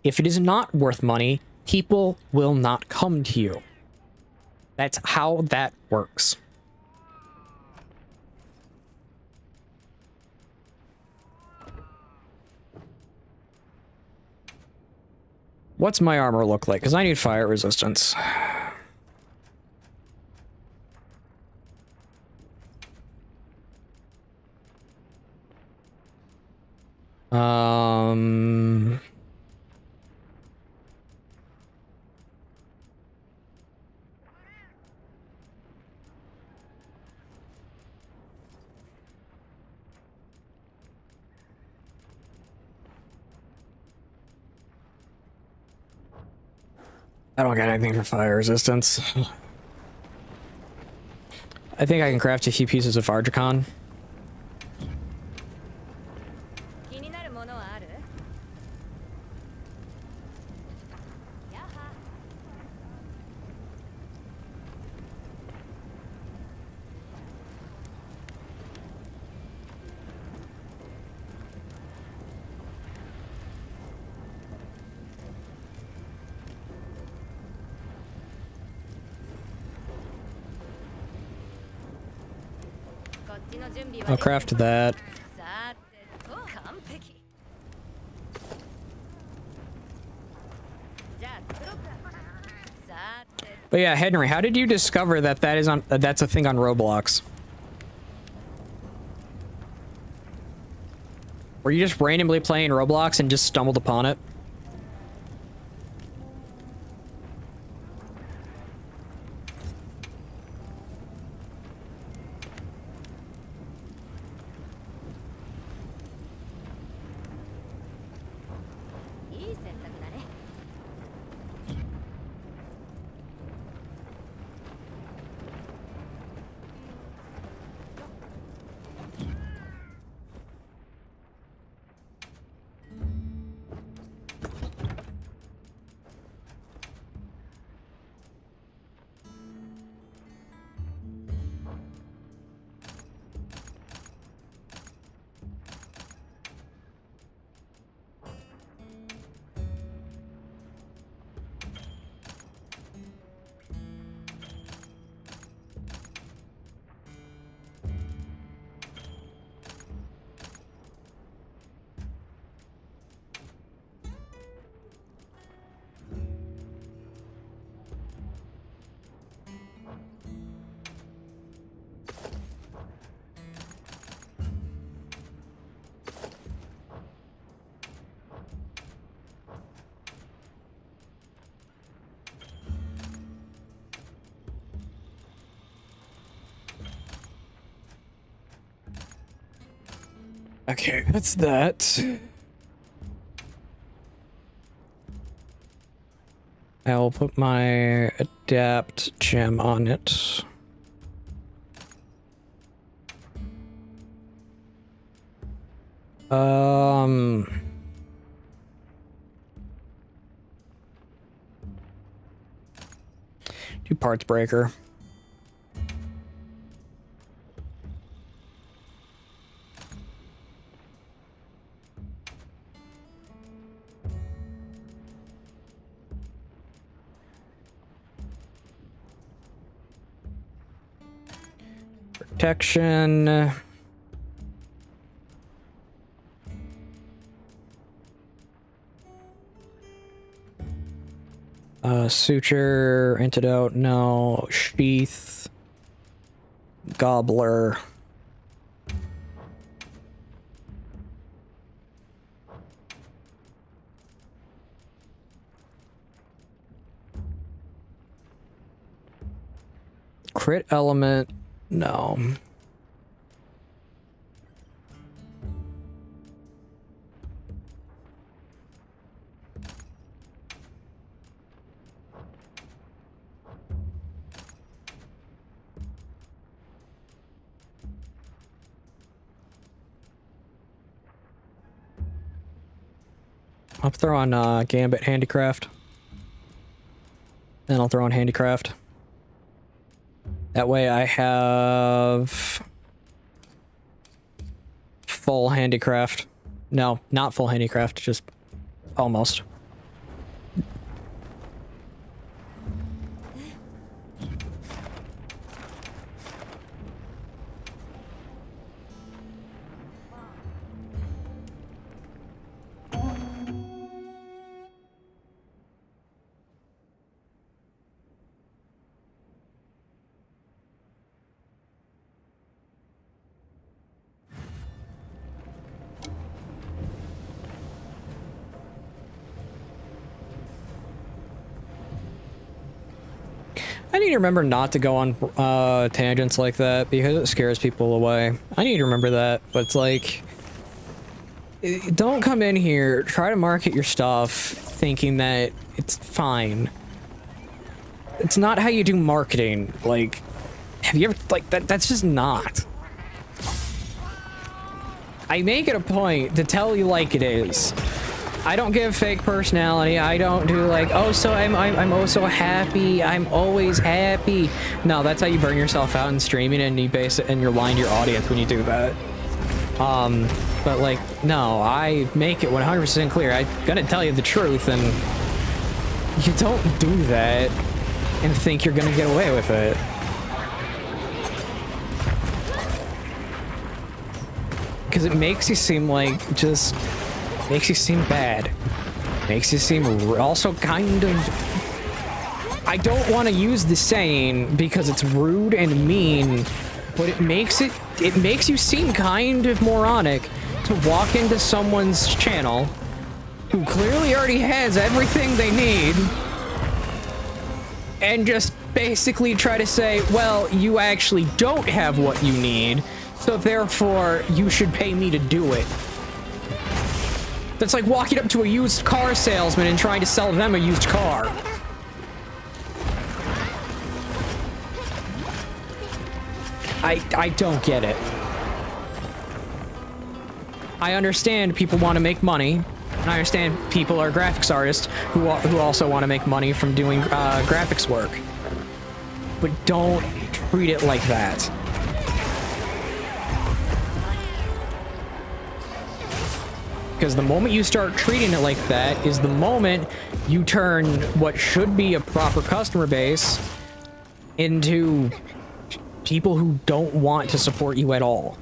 If it is not worth money, people will not come to you. That's how that works. What's my armor look like? Because I need fire resistance. I don't got anything for fire resistance. I think I can craft a few pieces of Argicon. I'll craft that. But yeah, Henry, how did you discover that that's a thing on Roblox? Were you just randomly playing Roblox and just stumbled upon it? Okay, that's that. I'll put my adapt gem on it. Do parts breaker. Protection. Suture, antidote, no. Sheath. Gobbler. Crit element, no. I'll throw on Gambit Handicraft. Then I'll throw on Handicraft. That way I have full Handicraft. No, not full Handicraft, just almost. I need to remember not to go on tangents like that because it scares people away. I need to remember that, but it's like, don't come in here, try to market your stuff thinking that it's fine. It's not how you do marketing. Like, have you ever, like, that's just not. I make it a point to tell you like it is. I don't give fake personality. I don't do like, oh, so I'm oh so happy. I'm always happy. No, that's how you burn yourself out in streaming, and you base it and you're lying to your audience when you do that. But like, no, I make it 100% clear. I'm gonna tell you the truth, and you don't do that and think you're gonna get away with it. Because it makes you seem like just. Makes you seem bad. Makes you seem also kind of... I don't want to use the saying because it's rude and mean, but it makes you seem kind of moronic to walk into someone's channel who clearly already has everything they need and just basically try to say, well, you actually don't have what you need, so therefore you should pay me to do it. That's like walking up to a used car salesman and trying to sell them a used car. I don't get it. I understand people want to make money. And I understand people are graphics artists who also want to make money from doing graphics work. But don't treat it like that. Because the moment you start treating it like that is the moment you turn what should be a proper customer base into people who don't want to support you at all.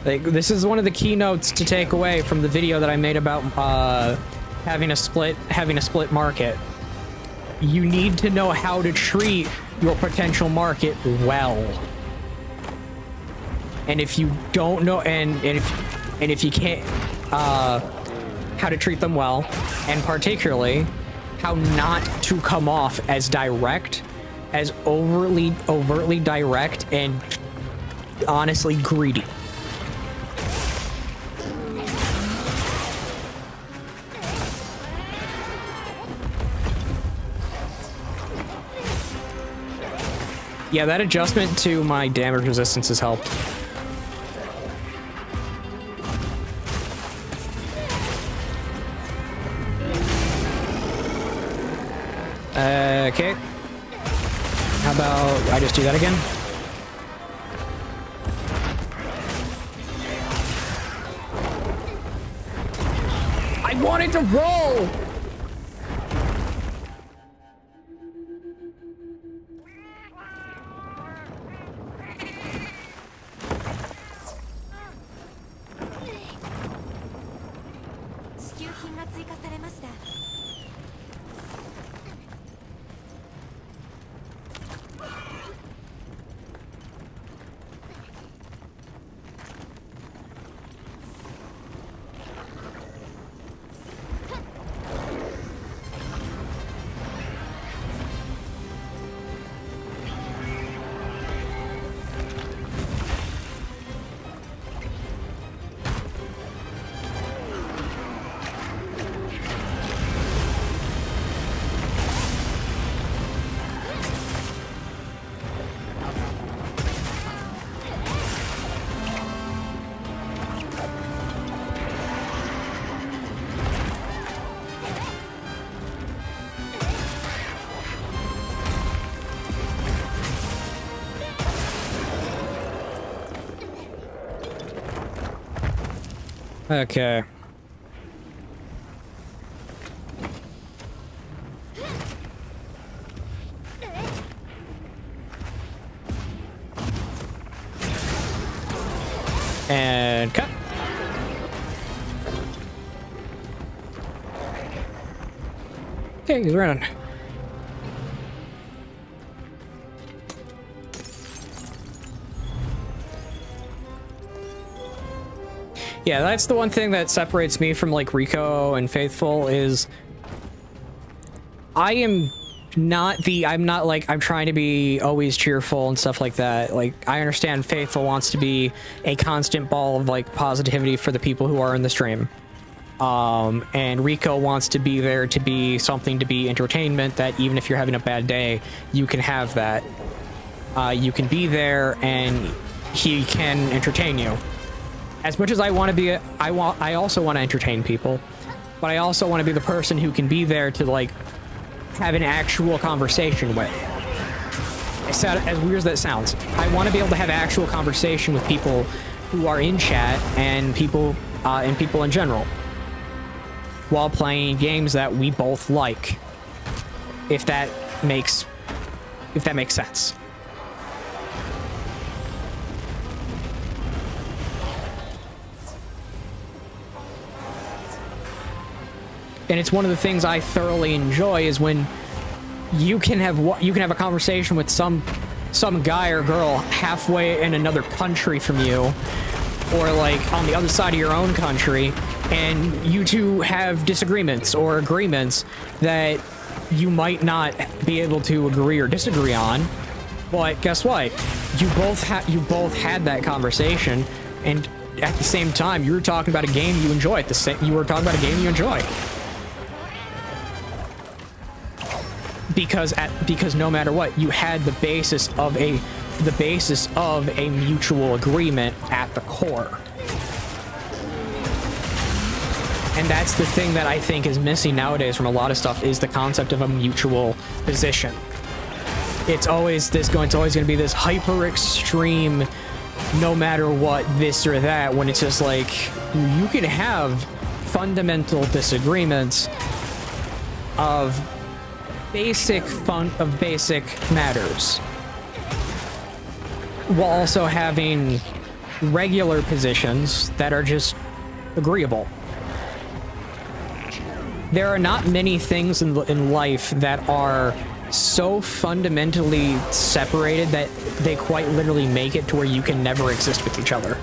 Like, this is one of the keynotes to take away from the video that I made about having a split market. You need to know how to treat your potential market well. And if you don't know, and if you can't, how to treat them well, and particularly how not to come off as direct, as overtly direct, and honestly greedy. Yeah, that adjustment to my damage resistance has helped. Okay. How about I just do that again? I wanted to roll! Okay. And cut. Okay, he's running. Yeah, that's the one thing that separates me from like Rico and Faithful is I'm not like I'm trying to be always cheerful and stuff like that. Like I understand Faithful wants to be a constant ball of like positivity for the people who are in the stream. And Rico wants to be there to be something, to be entertainment, that even if you're having a bad day, you can have that. You can be there and he can entertain you. As much as I want to be, I also want to entertain people, but I also want to be the person who can be there to like have an actual conversation with. As weird as that sounds, I want to be able to have actual conversation with people who are in chat and people in general, while playing games that we both like. If that makes sense. And it's one of the things I thoroughly enjoy is when you can have a conversation with some guy or girl halfway in another country from you, or like on the other side of your own country, and you two have disagreements or agreements that you might not be able to agree or disagree on. But guess what? You both had that conversation, and at the same time, you were talking about a game you enjoy. You were talking about a game you enjoy. Because no matter what, you had the basis of a mutual agreement at the core. And that's the thing that I think is missing nowadays from a lot of stuff, is the concept of a mutual position. It's always going to be this hyper extreme, no matter what, this or that, when it's just like, you can have fundamental disagreements of basic matters, while also having regular positions that are just agreeable. There are not many things in life that are so fundamentally separated that they quite literally make it to where you can never exist with each other.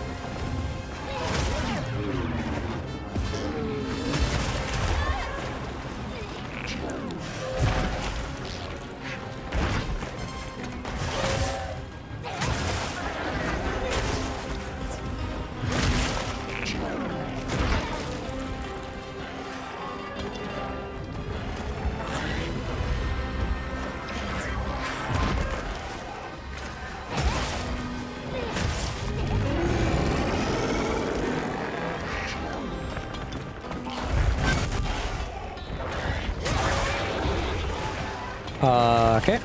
Okay.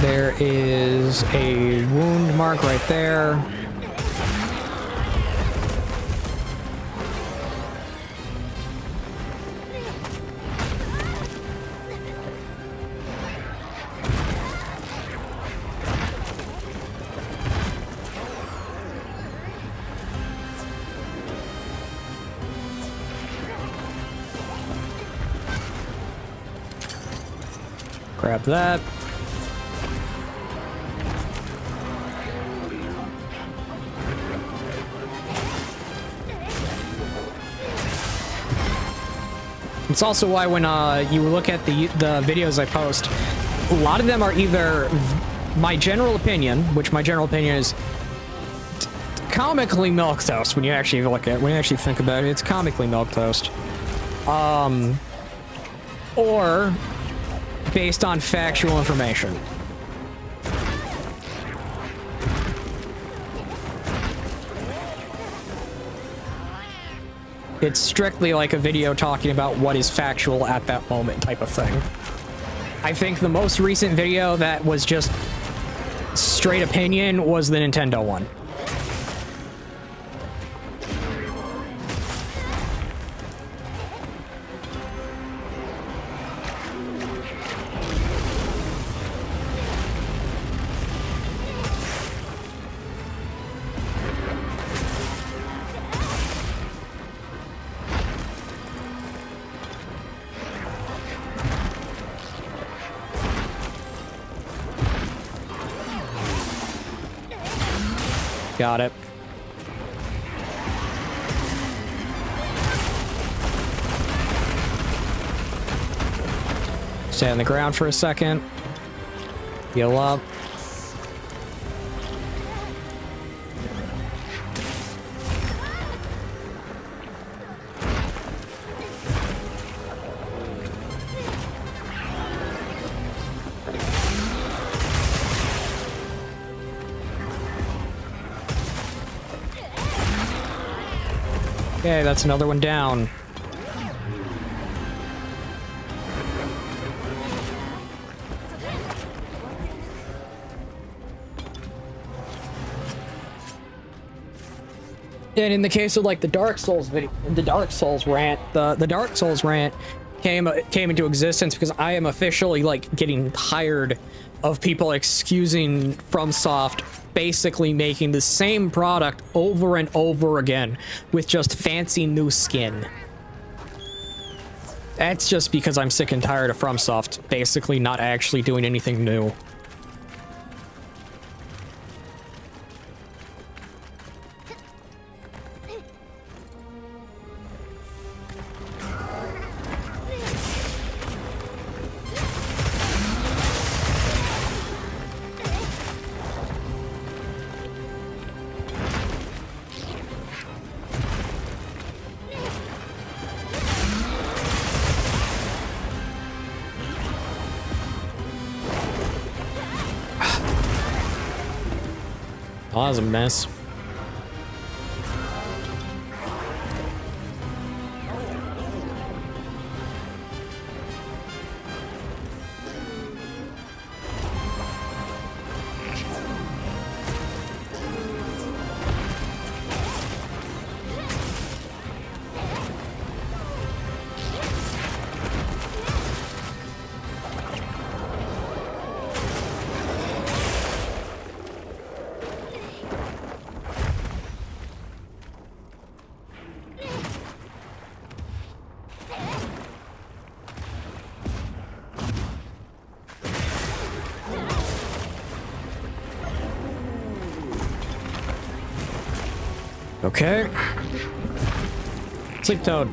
There is a wound mark right there. Grab that. It's also why when you look at the videos I post, a lot of them are either my general opinion, which my general opinion is comically milquetoast when you actually look at it, when you actually think about it, it's comically milquetoast. Or based on factual information. It's strictly like a video talking about what is factual at that moment type of thing. I think the most recent video that was just straight opinion was the Nintendo one. Got it. Stay on the ground for a second. Heal up. Okay, that's another one down. And in the case of like the Dark Souls video, the Dark Souls rant, the Dark Souls rant came into existence because I am officially like getting tired of people excusing FromSoft basically making the same product over and over again with just fancy new skin. That's just because I'm sick and tired of FromSoft basically not actually doing anything new. Oh, that was a mess. Okay. Sleep Toad.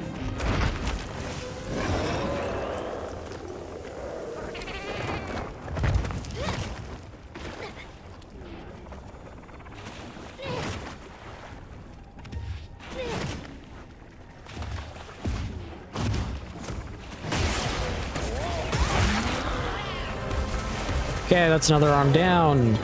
Okay, that's another arm down.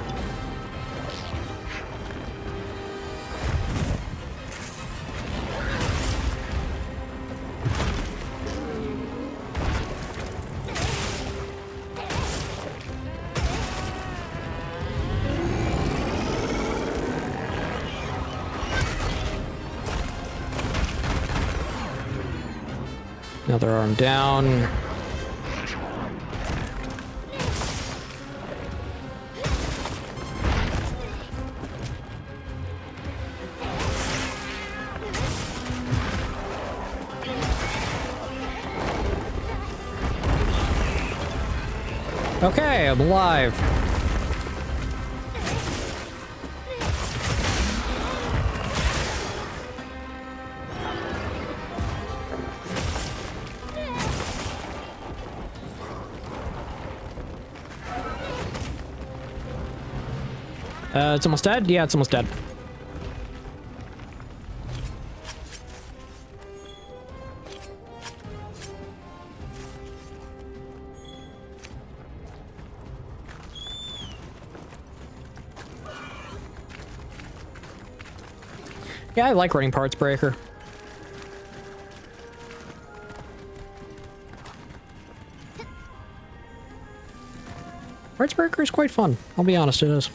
Another arm down. Okay, I'm alive. It's almost dead? Yeah, it's almost dead. Yeah, I like running Parts Breaker. Parts Breaker is quite fun. I'll be honest, it is.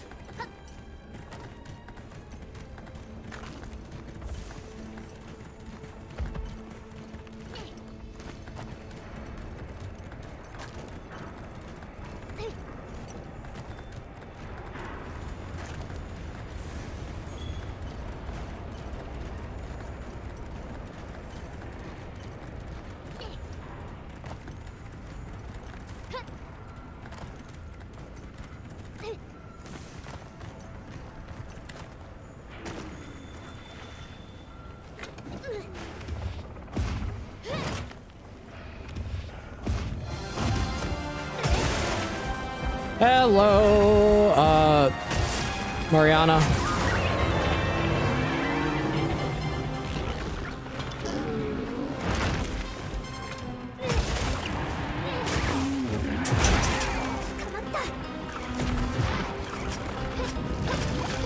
Hello, Mariana.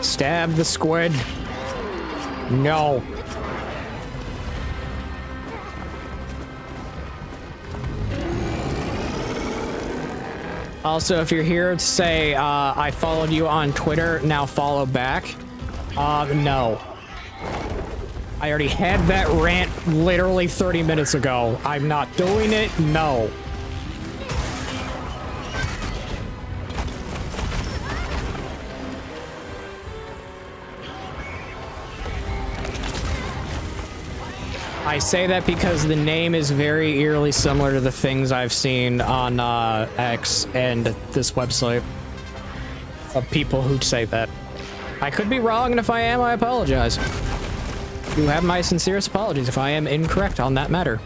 Stab the squid. No. Also, if you're here to say, I followed you on Twitter, now follow back. No. I already had that rant literally 30 minutes ago. I'm not doing it, no. I say that because the name is very eerily similar to the things I've seen on X and this website of people who say that. I could be wrong, and if I am, I apologize. You have my sincerest apologies if I am incorrect on that matter.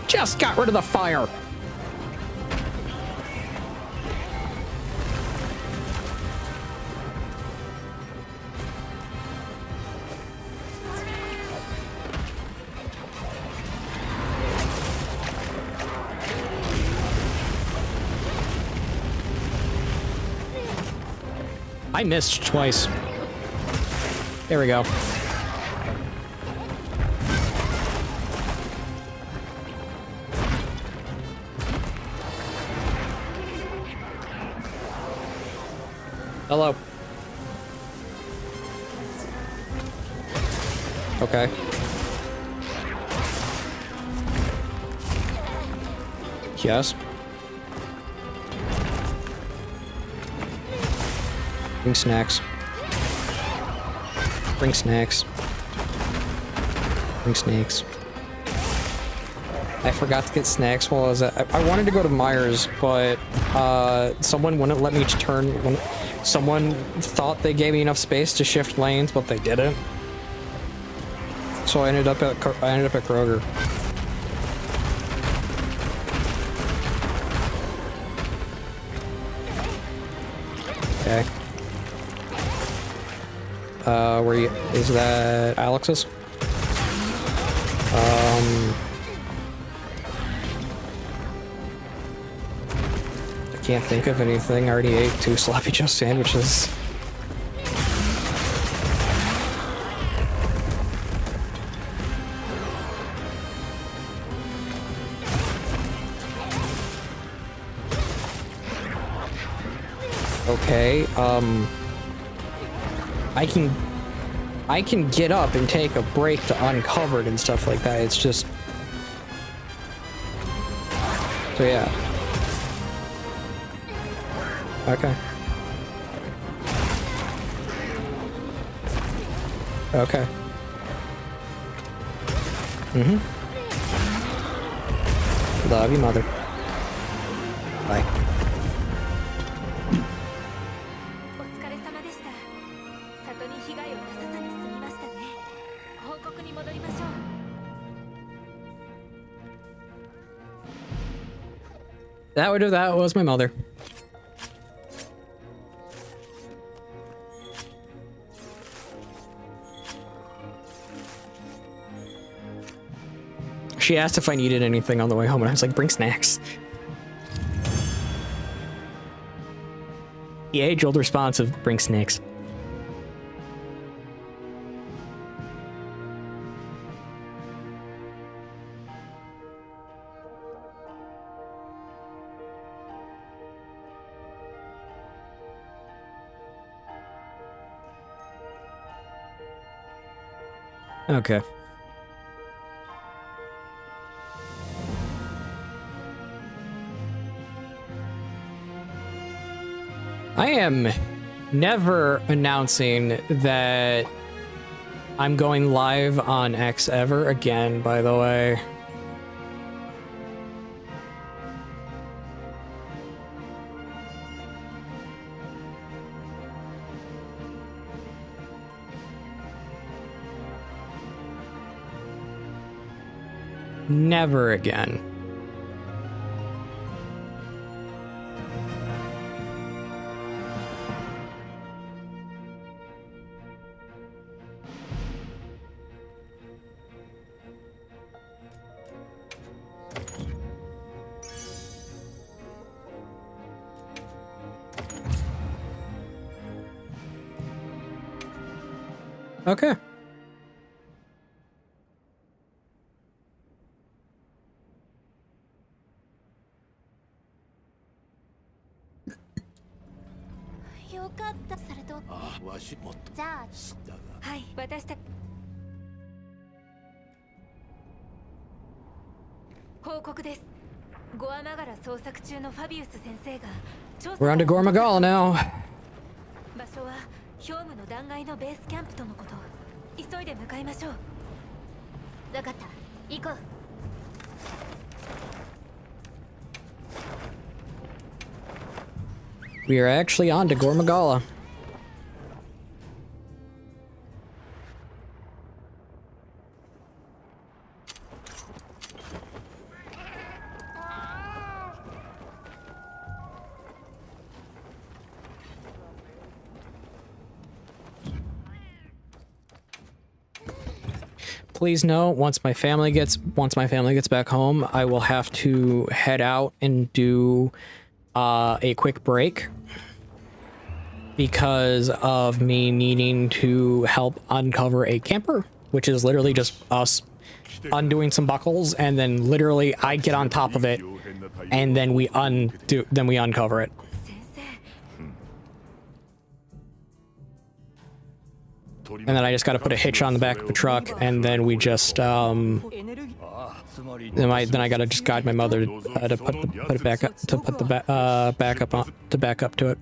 Just got rid of the fire. I missed twice. There we go. Hello. Okay. Yes. Bring snacks. Bring snacks. Bring snacks. I forgot to get snacks while I was at... I wanted to go to Myers, but someone wouldn't let me turn... someone thought they gave me enough space to shift lanes, but they didn't. So I ended up at Kroger. Okay. Where you, is that Alex's? I can't think of anything. I already ate 2 sloppy joe sandwiches. Okay, I can get up and take a break to uncovered and stuff like that. It's just... So yeah. Okay. Okay. Love you, mother. Bye. お疲れ様でした。里に被害を出さずに済みましたね。報告に戻りましょう。That was my mother. She asked if I needed anything on the way home, and I was like, bring snacks. The age-old response of bring snacks. Okay. I am never announcing that I'm going live on X ever again, by the way. Never again. Okay.はい私た報告です。ゴアマガラ捜索中のファビウス先生が調査 We're on to Gormagala now. 場所は兵務の断崖のベースキャンプとのこと。急いで向かいましょう。分かった、行こう。We are actually on to Gormagala. Please know, once my family gets back home, I will have to head out and do a quick break because of me needing to help uncover a camper, which is literally just us undoing some buckles, and then literally I get on top of it, and then we uncover it. And then I just got to put a hitch on the back of the truck, and then we just then I got to just guide my mother to put it back up, to put the back up to it.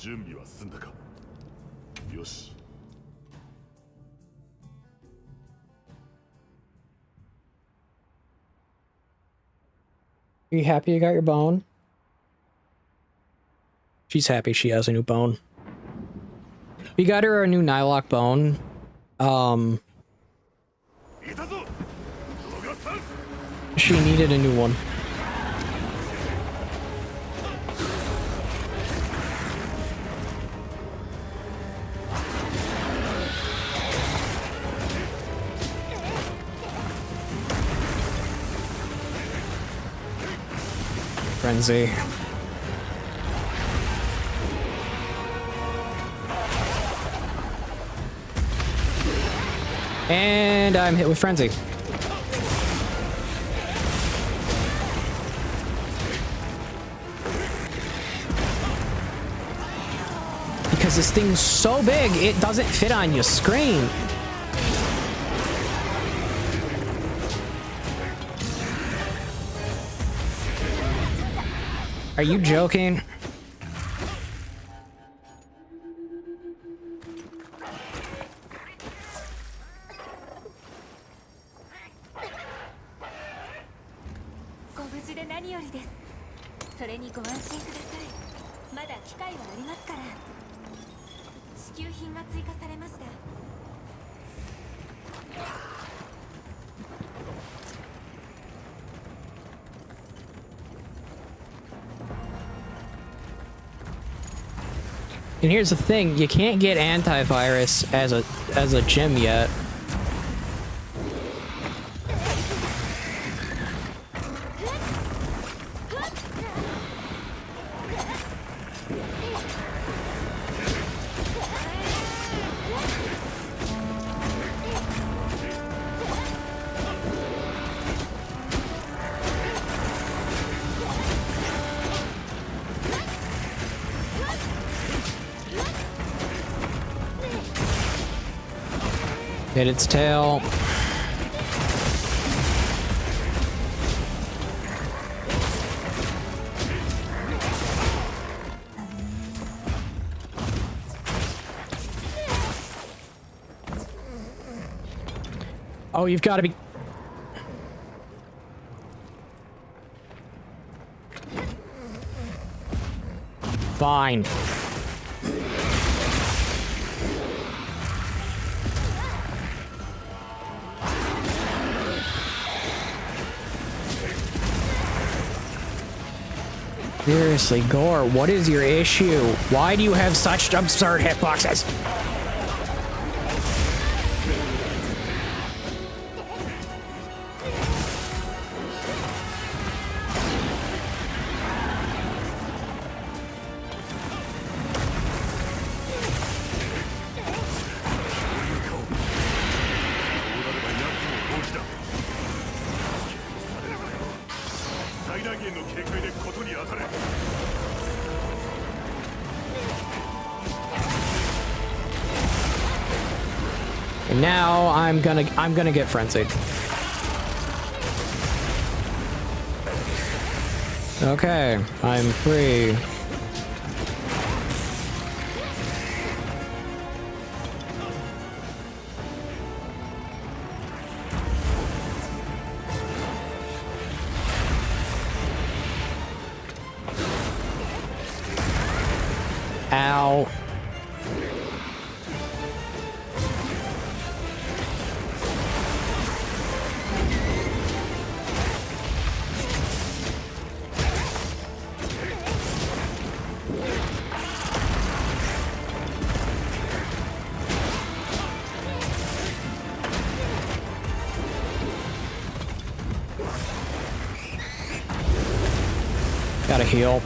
準備は済んだか。よし。 Are you happy you got your bone? She's happy she has a new bone. We got her a new Nylock bone. She needed a new one. Frenzy. And I'm hit with Frenzy. Because this thing's so big, it doesn't fit on your screen. Are you joking? And here's the thing, you can't get antivirus as a gem yet. Hit its tail. Oh, you've got to be... Fine. Seriously, Gore, what is your issue? Why do you have such absurd hitboxes? And now I'm gonna get frenzied. Okay, I'm free. Ow. Gotta heal.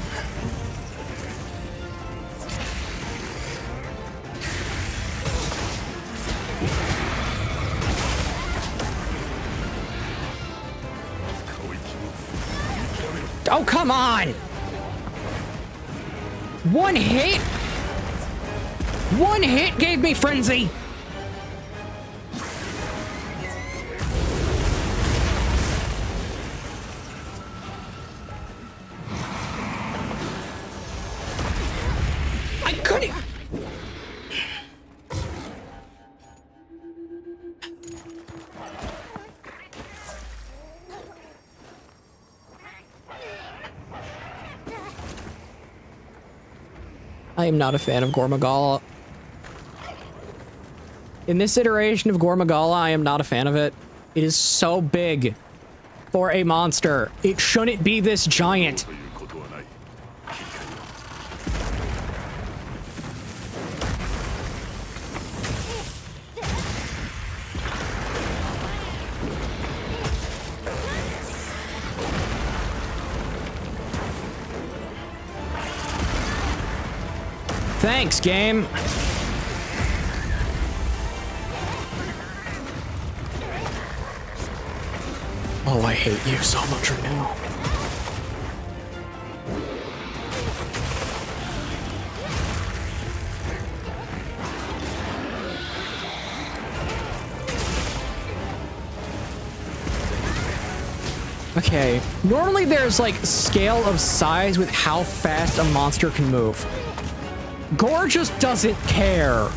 Oh, come on! One hit? One hit gave me frenzy! I trying to... I am not a fan of Gormagala. In this iteration of Gormagala, I am not a fan of it. It is so big for a monster. It shouldn't be this giant. Thanks, game. Oh, I hate you so much right now. Okay, normally there's like scale of size with how fast a monster can move. Gore just doesn't care.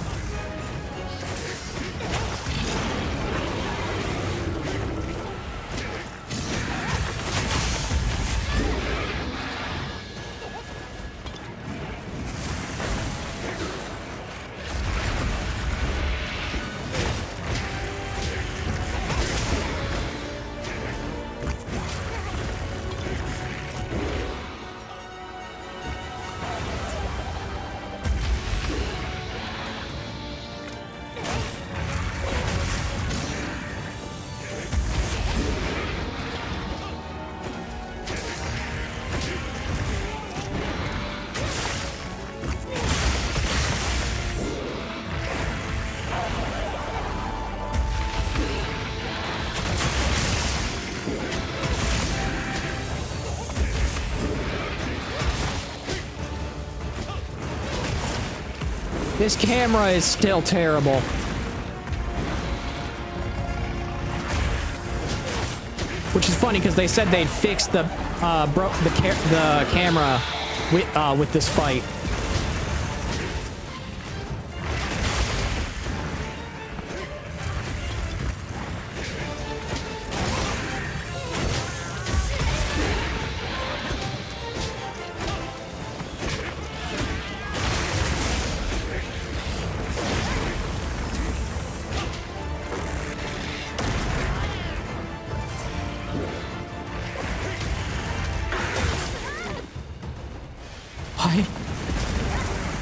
This camera is still terrible. Which is funny because they said they'd fix the camera with this fight.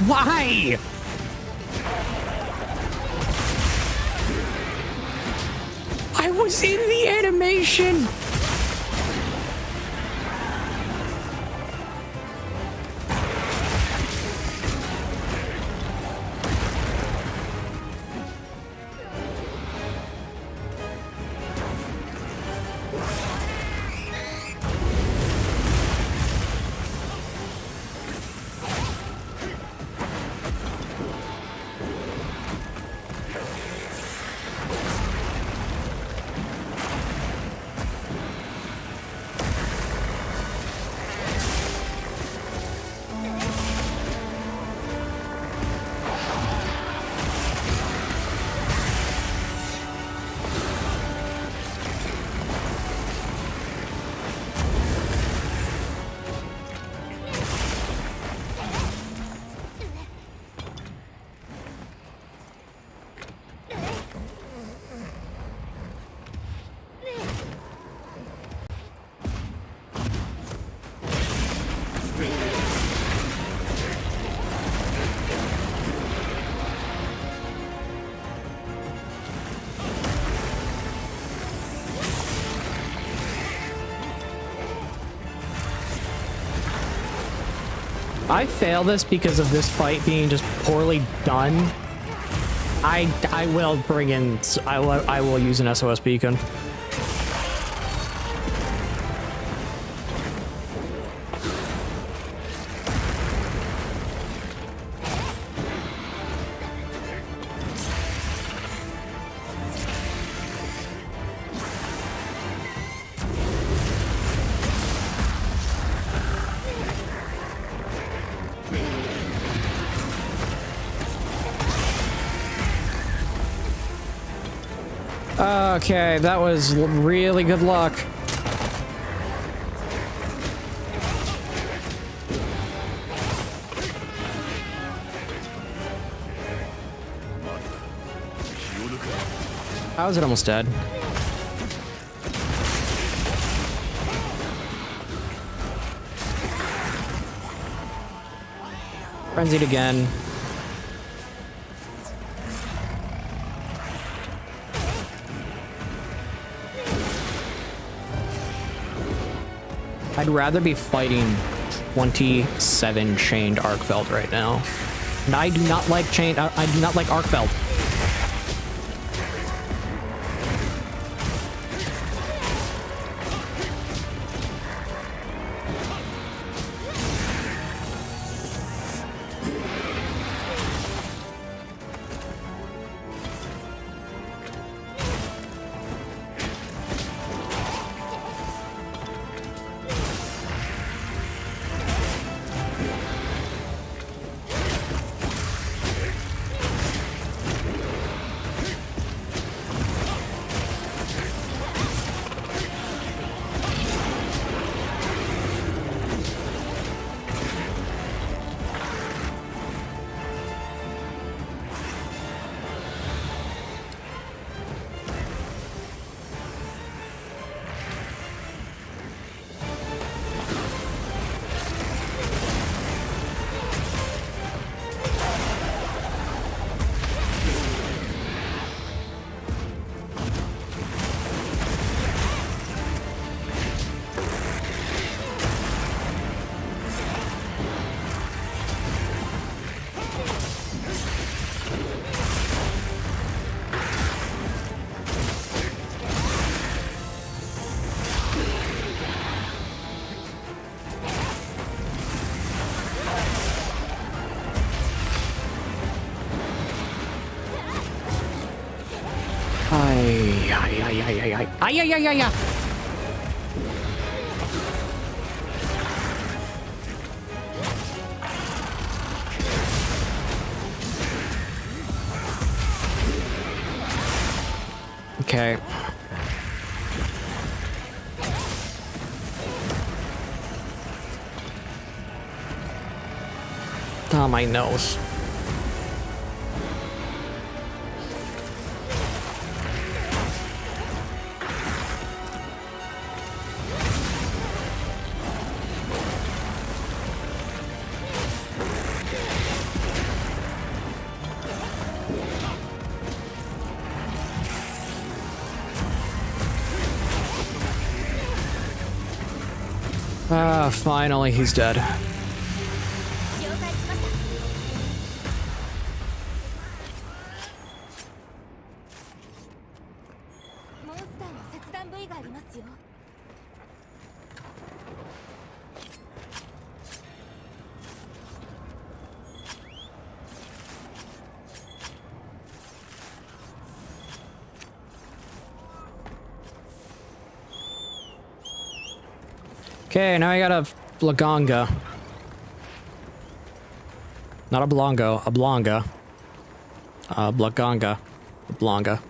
Why? I was in the animation. I fail this because of this fight being just poorly done. I will bring in. I will use an SOS beacon. Okay, that was really good luck. How is it almost dead? Frenzied again. I'd rather be fighting 27 chained Arkfeld right now. And I do not like chained. I do not like Arkfeld. Ay. Okay. Oh, my nose. Ah, finally, he's dead. 了解しましたモンスターの切断部位がありますよ Okay, now I got a Blaganga. Not a Blongo, a Blonga. Blaganga. Blonga.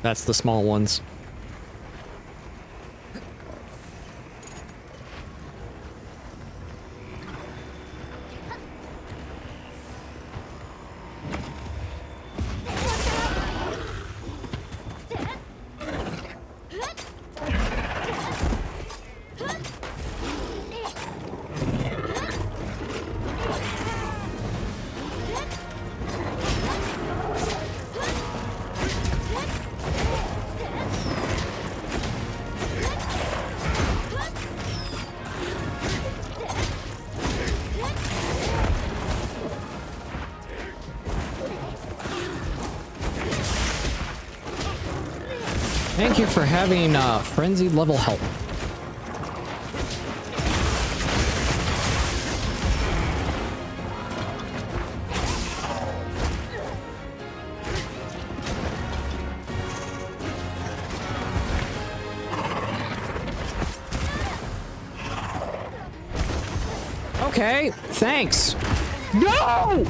That's the small ones. Thank you for having frenzied level help. Okay, thanks. No!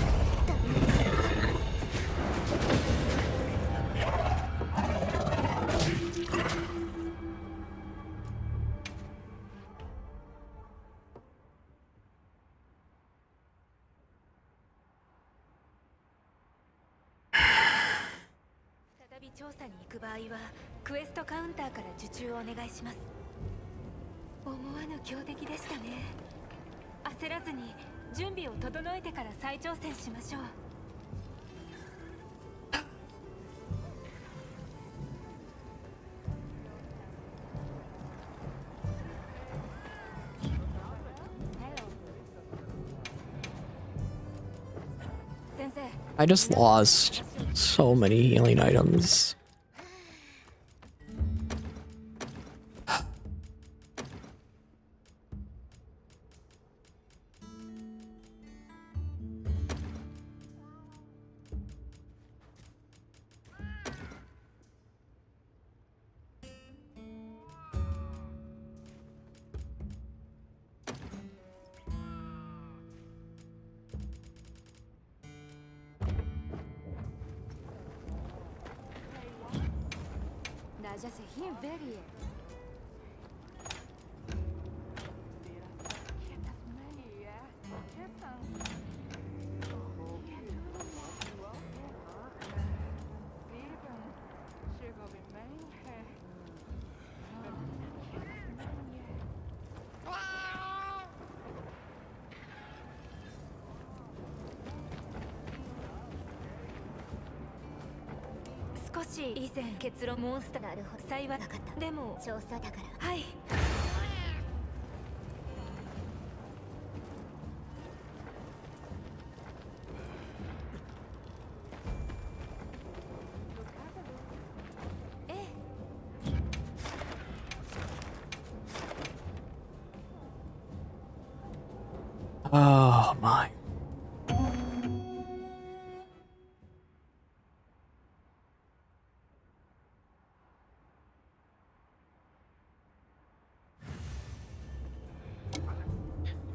び調査に行く場合はクエストカウンターから受注をお願いします。思わぬ強敵でしたね。焦らずに準備を整えてから再挑戦しましょう。先生、 I just lost so many healing items. Já se rinveria.少し以前結論モンスターなるほど幸いなかった。でも調査だから。はい。Oh my.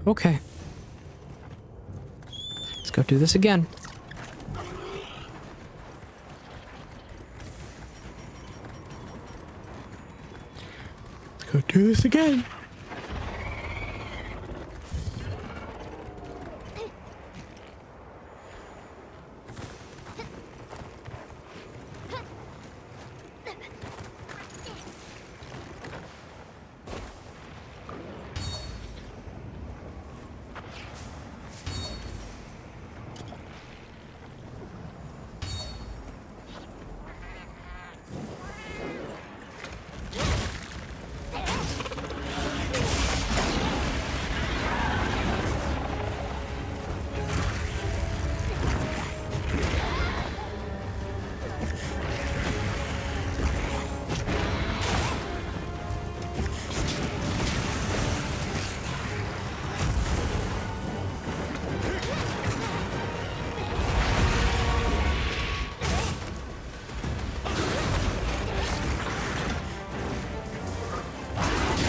Okay. Let's go do this again. Let's go do this again.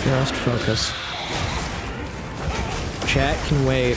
Just focus. Chat can wait.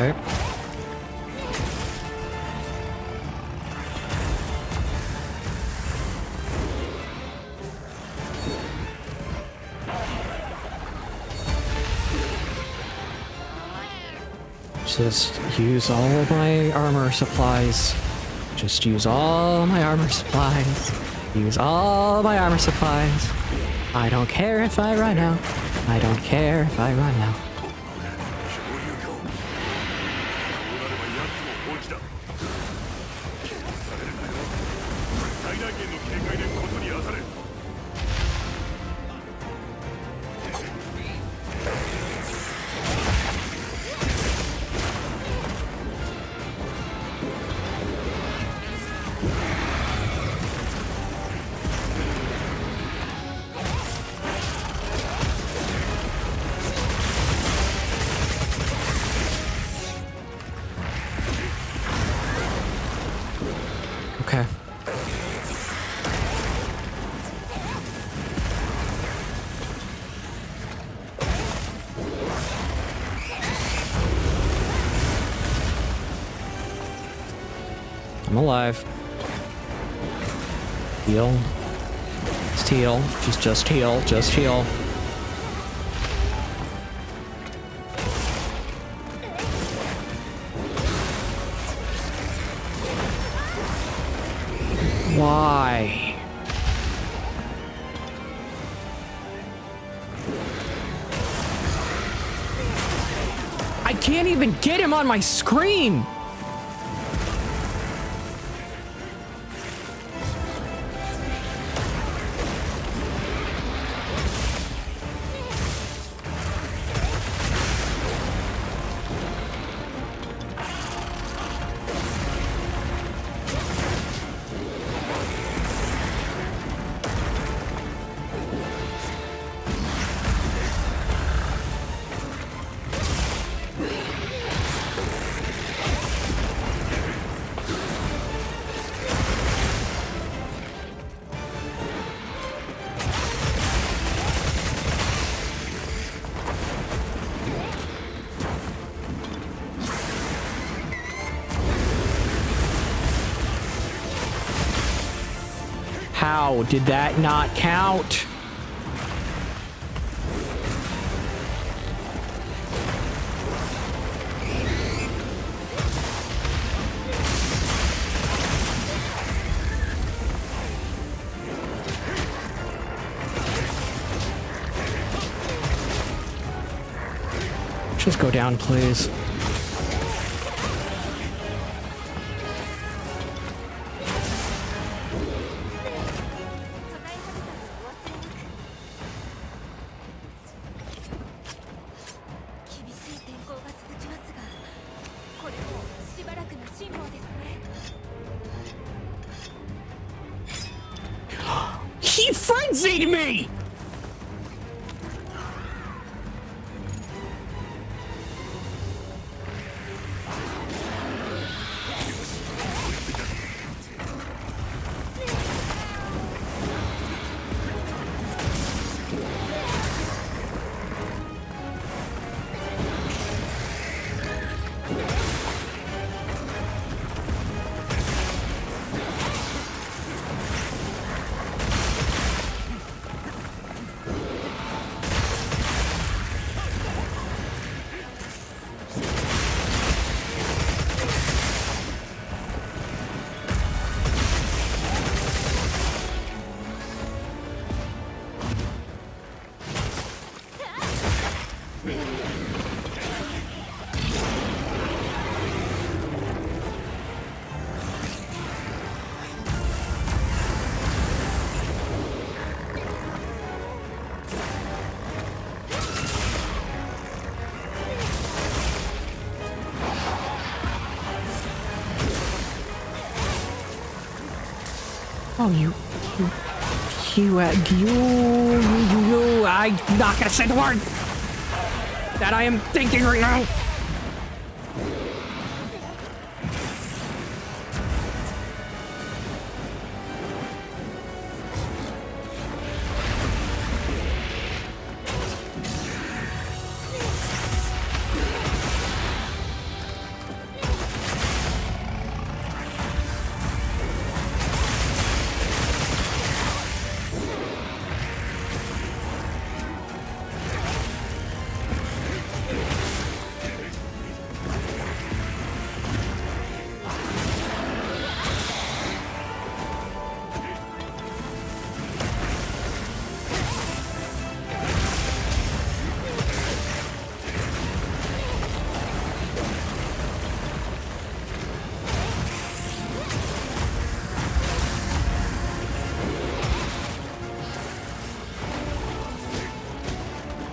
Okay. Just use all my armor supplies. Just use all my armor supplies. Use all my armor supplies. I don't care if I run out. I don't care if I run out. 最大限の警戒でことに当たれ Okay. I'm alive. Heal. Just heal. Just heal. Just heal. Why? I can't even get him on my screen! How did that not count? Just go down, please. He frenzied me! Oh, I'm not gonna say the word that I am thinking right now.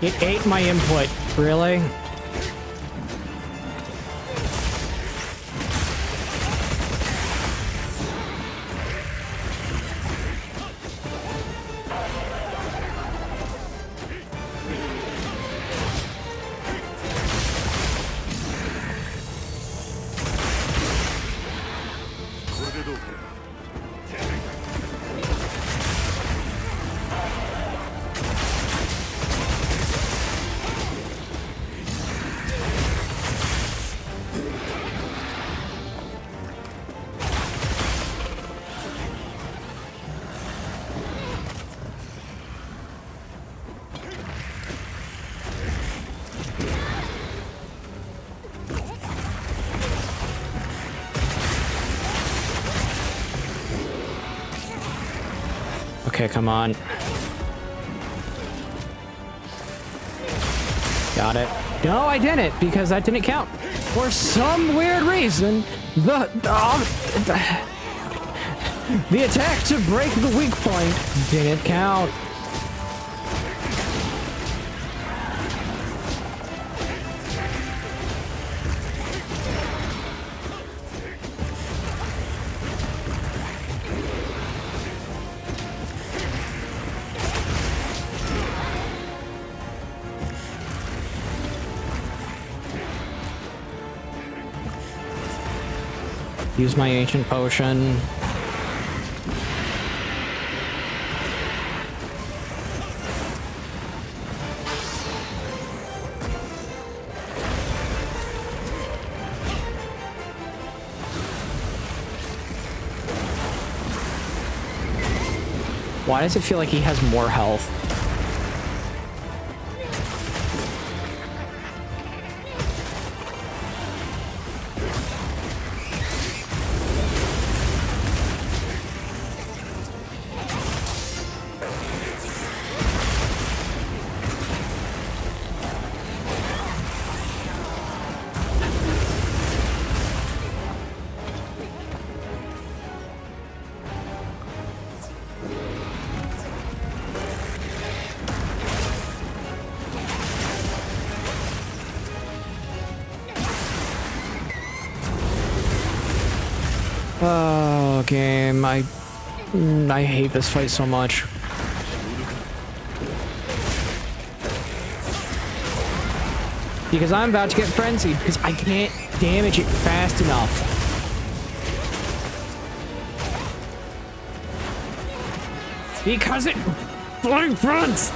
It ate my input. Really? Okay, come on. Got it. No, I didn't, because that didn't count. For some weird reason, the attack to break the weak point didn't count. Use my ancient potion. Why does it feel like he has more health? Oh, game. I hate this fight so much. Because I'm about to get frenzied because I can't damage it fast enough. Because it flying fronts.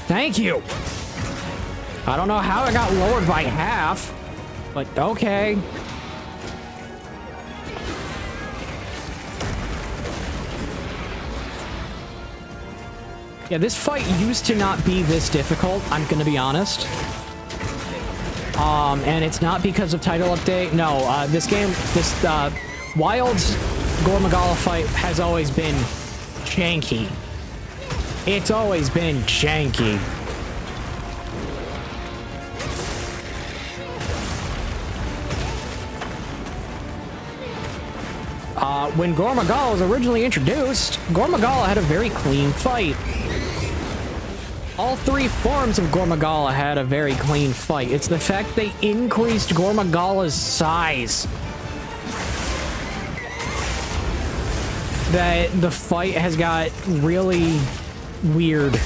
Thank you. I don't know how it got lowered by half, but okay. Yeah, this fight used to not be this difficult, I'm gonna be honest. And it's not because of title update. No, this WILDS Gore Magala fight has always been janky. It's always been janky. When Gore Magala was originally introduced, Gore Magala had a very clean fight. All three forms of Gore Magala had a very clean fight. It's the fact they increased Gore Magala's size that the fight has got really weird.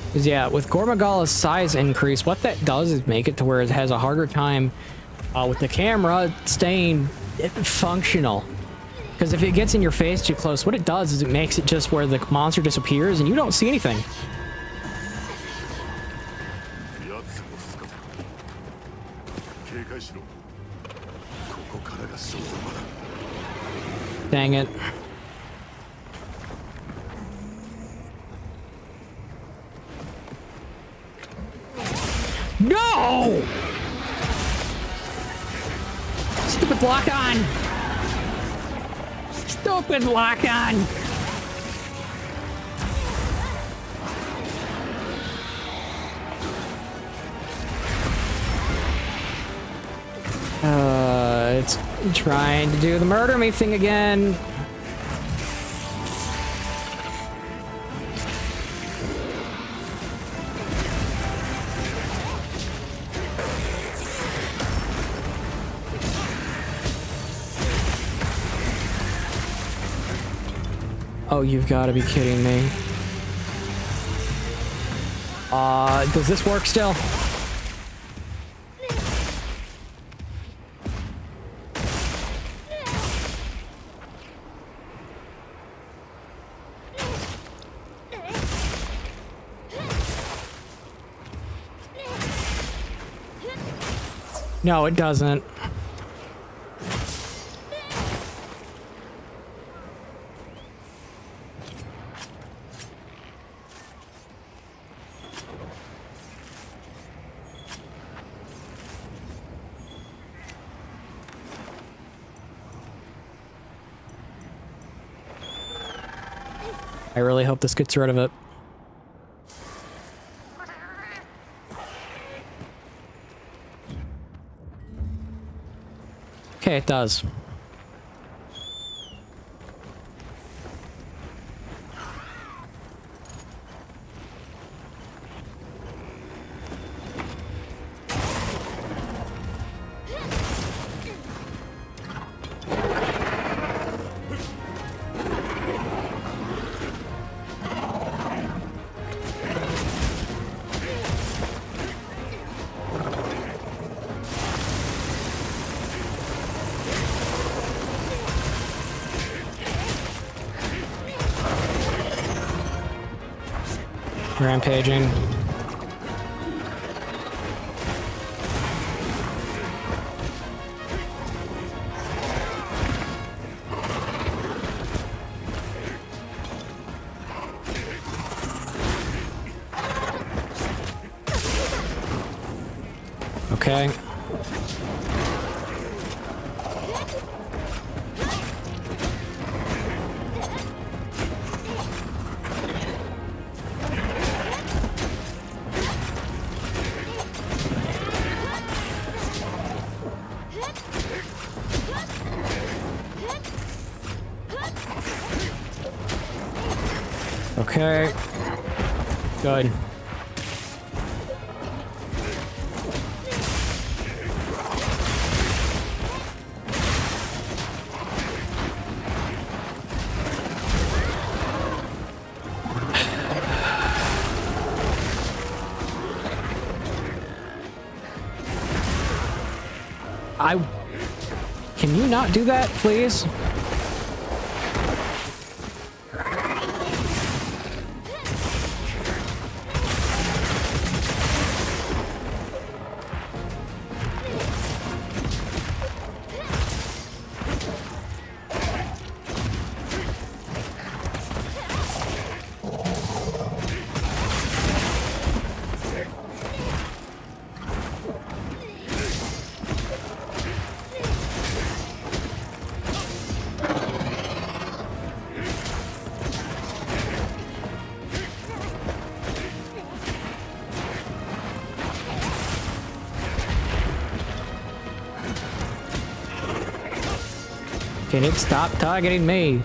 Because yeah, with Gormagala's size increase, what that does is make it to where it has a harder time with the camera staying functional. Because if it gets in your face too close, what it does is it makes it just where the monster disappears and you don't see anything. 奴を捕ま警戒しろここからが勝負場だ Dang it. No! Stupid lock on! Stupid lock on! It's trying to do the murder me thing again. Oh, you've got to be kidding me. Does this work still? No, it doesn't. I really hope this gets rid of it. Okay, it does. Rampaging. Okay. Okay. Good. Can you not do that, please? Can it stop targeting me?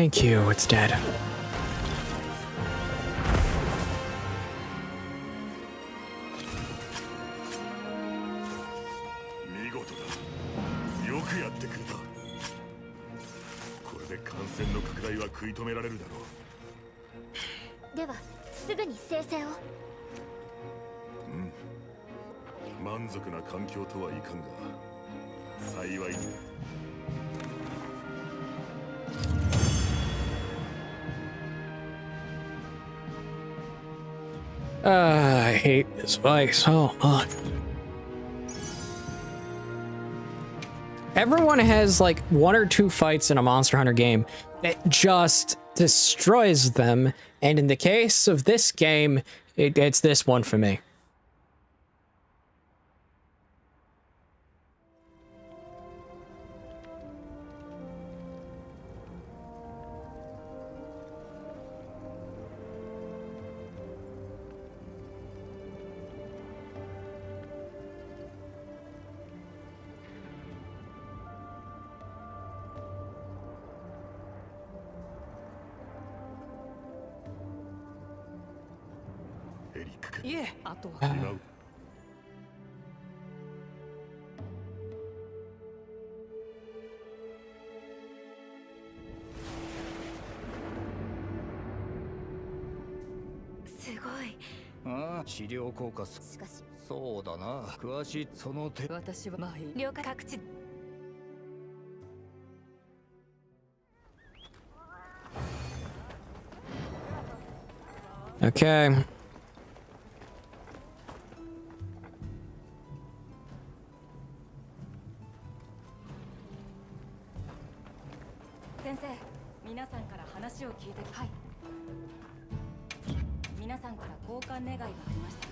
Thank you, it's dead. 見事だ。よくやってくれた。これで感染の拡大は食い止められるだろう。ではすぐに生成を。満足な環境とはいかんが幸いに。I hate this fight so much. Everyone has like 1 or 2 fights in a Monster Hunter game that just destroys them, and in the case of this game, it's this one for me.すごい。ああ、治療効果す。しかしそうだな。詳しいその手。私はない。了解。各地 Okay. 先生、皆さんから話を聞いて。はい。皆さんから交換願いがありました。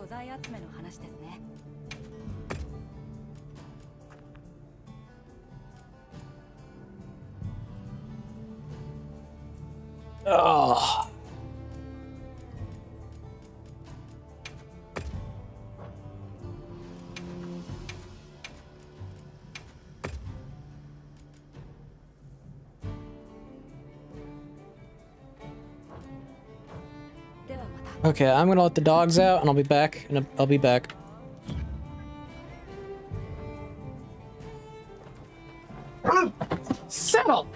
素材集めの話ですね。Oh. Okay, I'm gonna let the dogs out, and I'll be back. And I'll be back. Settle.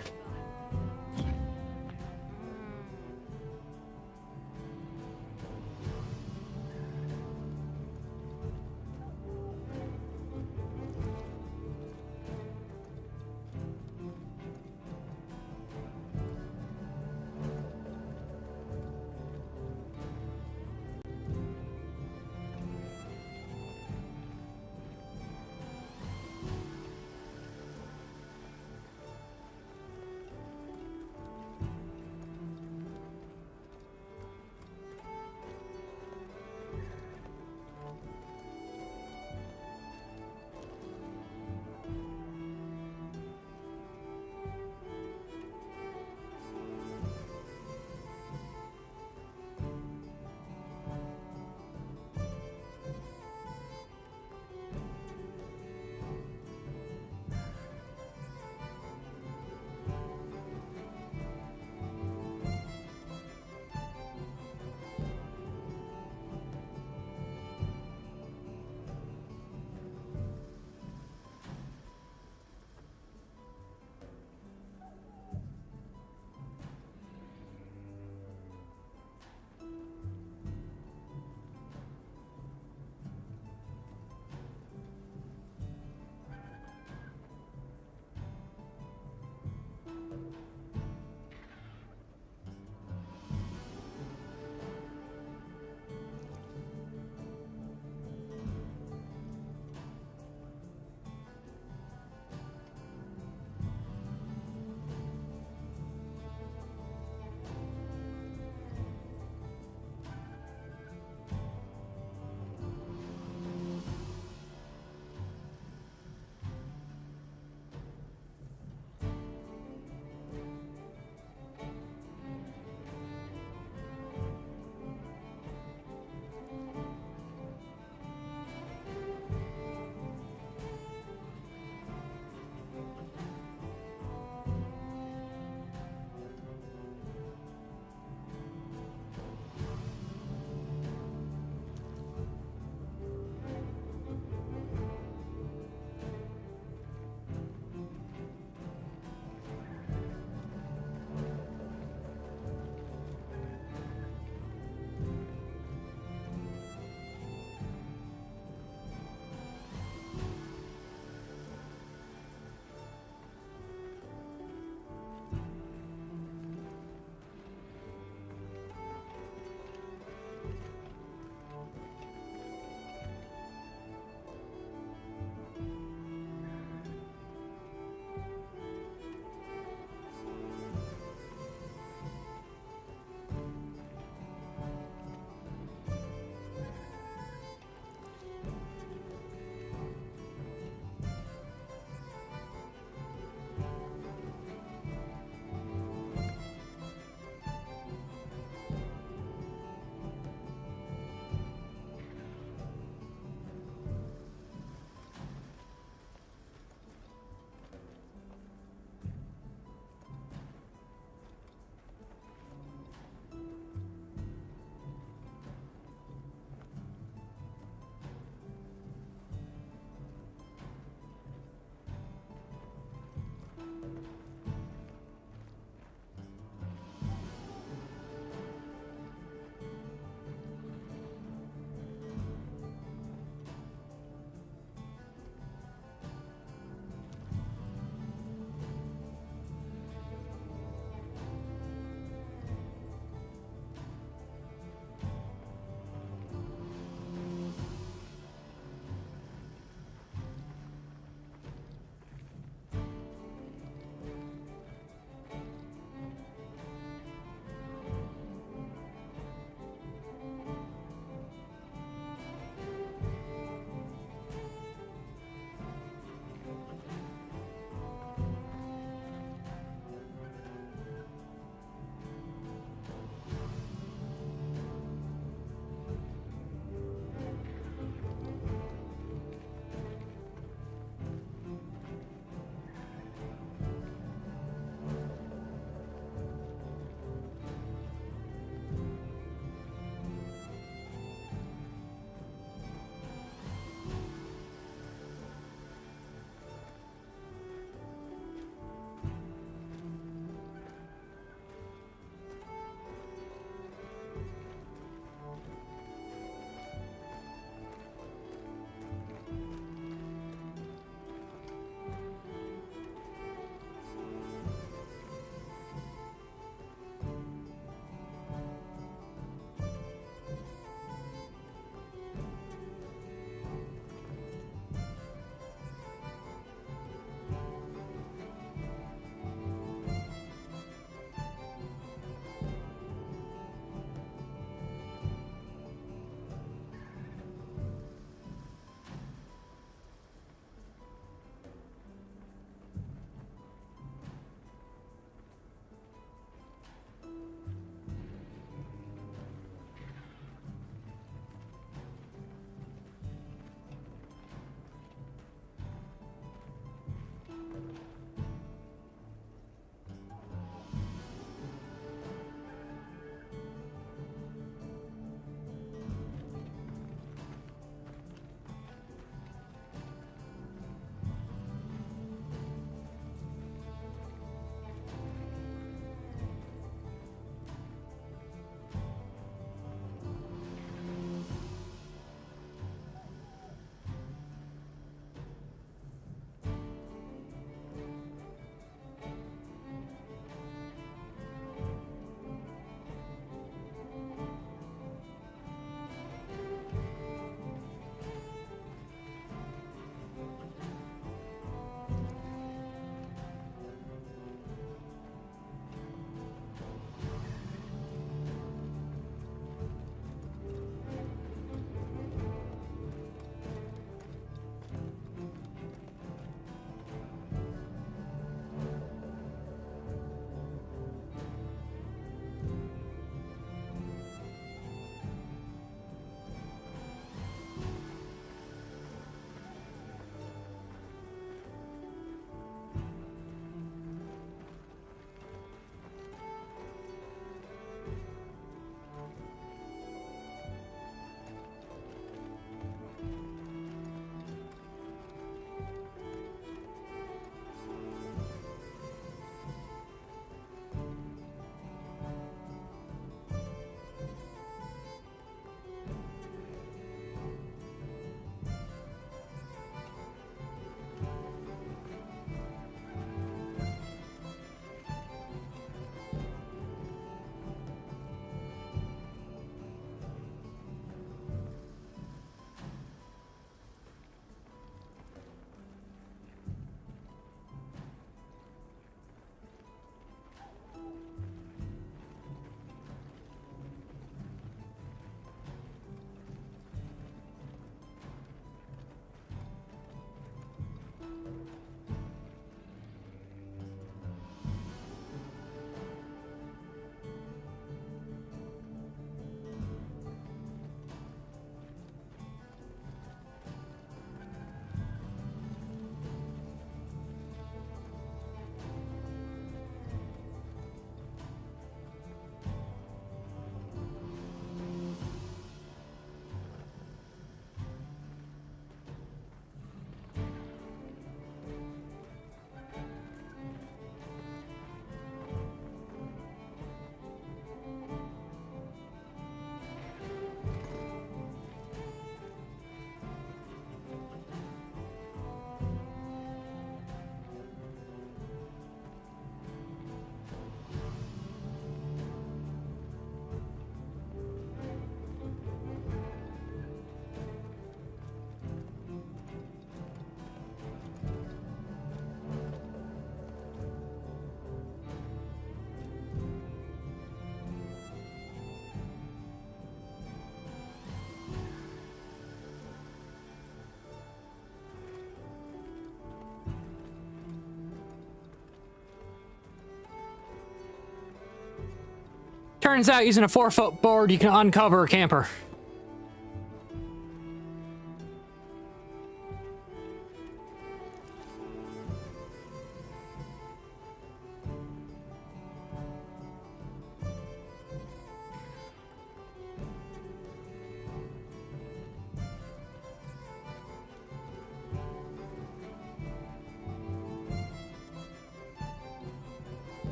Turns out using a 4-foot board, you can uncover a camper.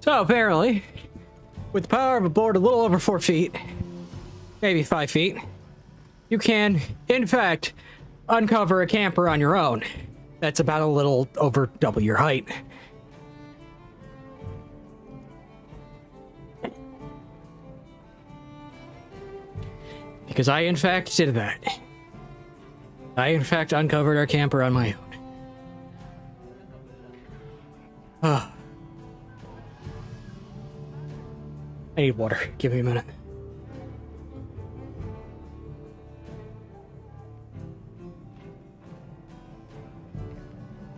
So apparently, with the power of a board a little over 4 feet, maybe 5 feet, you can, in fact, uncover a camper on your own. That's about a little over double your height. Because I, in fact, did that. I, in fact, uncovered our camper on my own. Ah. I need water. Give me a minute.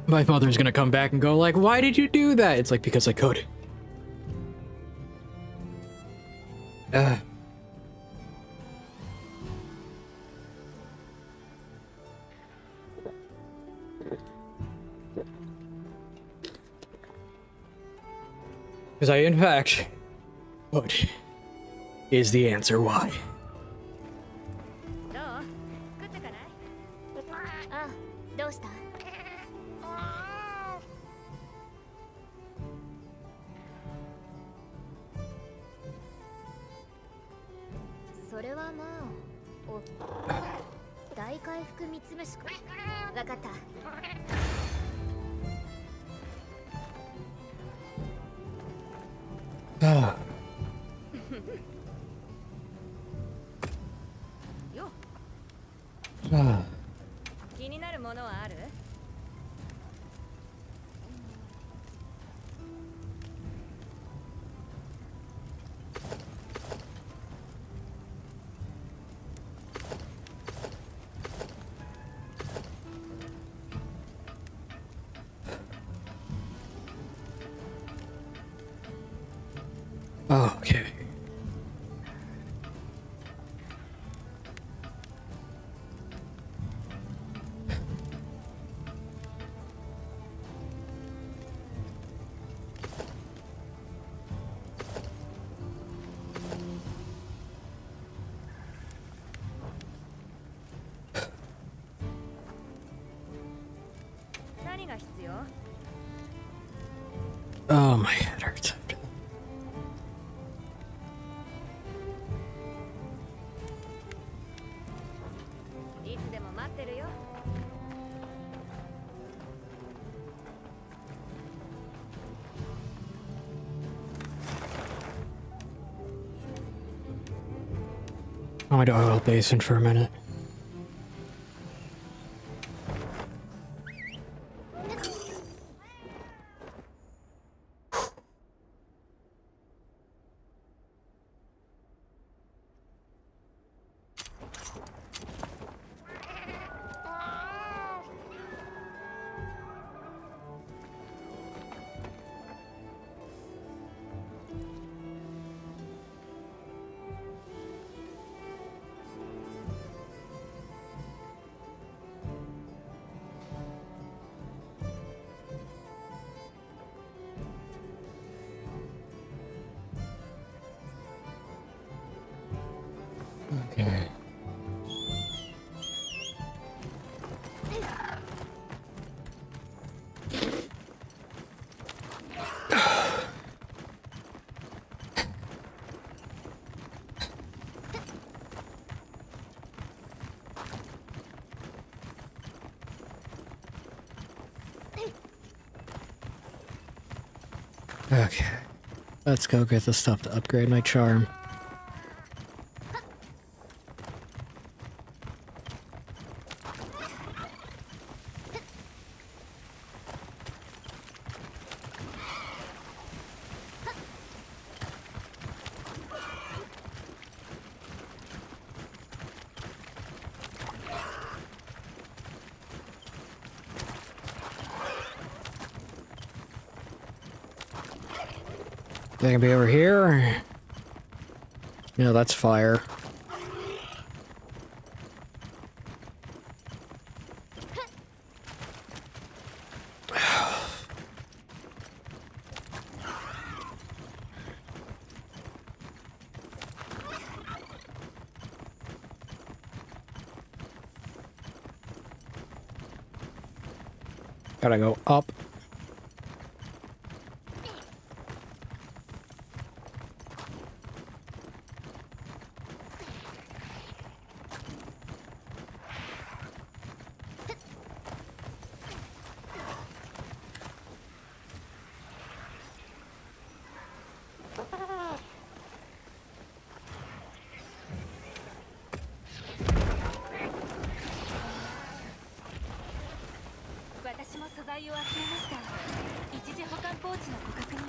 My mother's gonna come back and go like, why did you do that? It's like, because I could. Because I, in fact, could. Is the answer why. どう？作ってかない？あ、どうした？それはまあ、大回復三つ虫か。わかった。Ah. よ。 Ah. 気になるものはある？ Oh, okay. Oh, my head hurts after that. I went to oil basin for a minute. Okay. Okay. Let's go get the stuff to upgrade my charm. They can be over here. No, that's fire. Gotta go up. 材を集めました。一時保管ポーチのご確認を。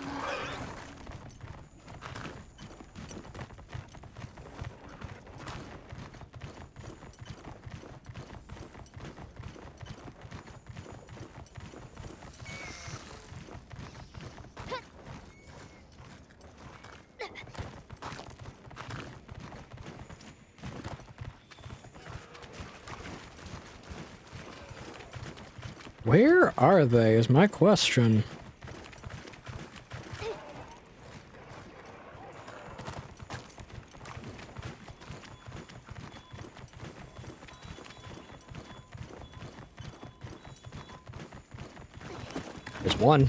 Where are they is my question. There's one.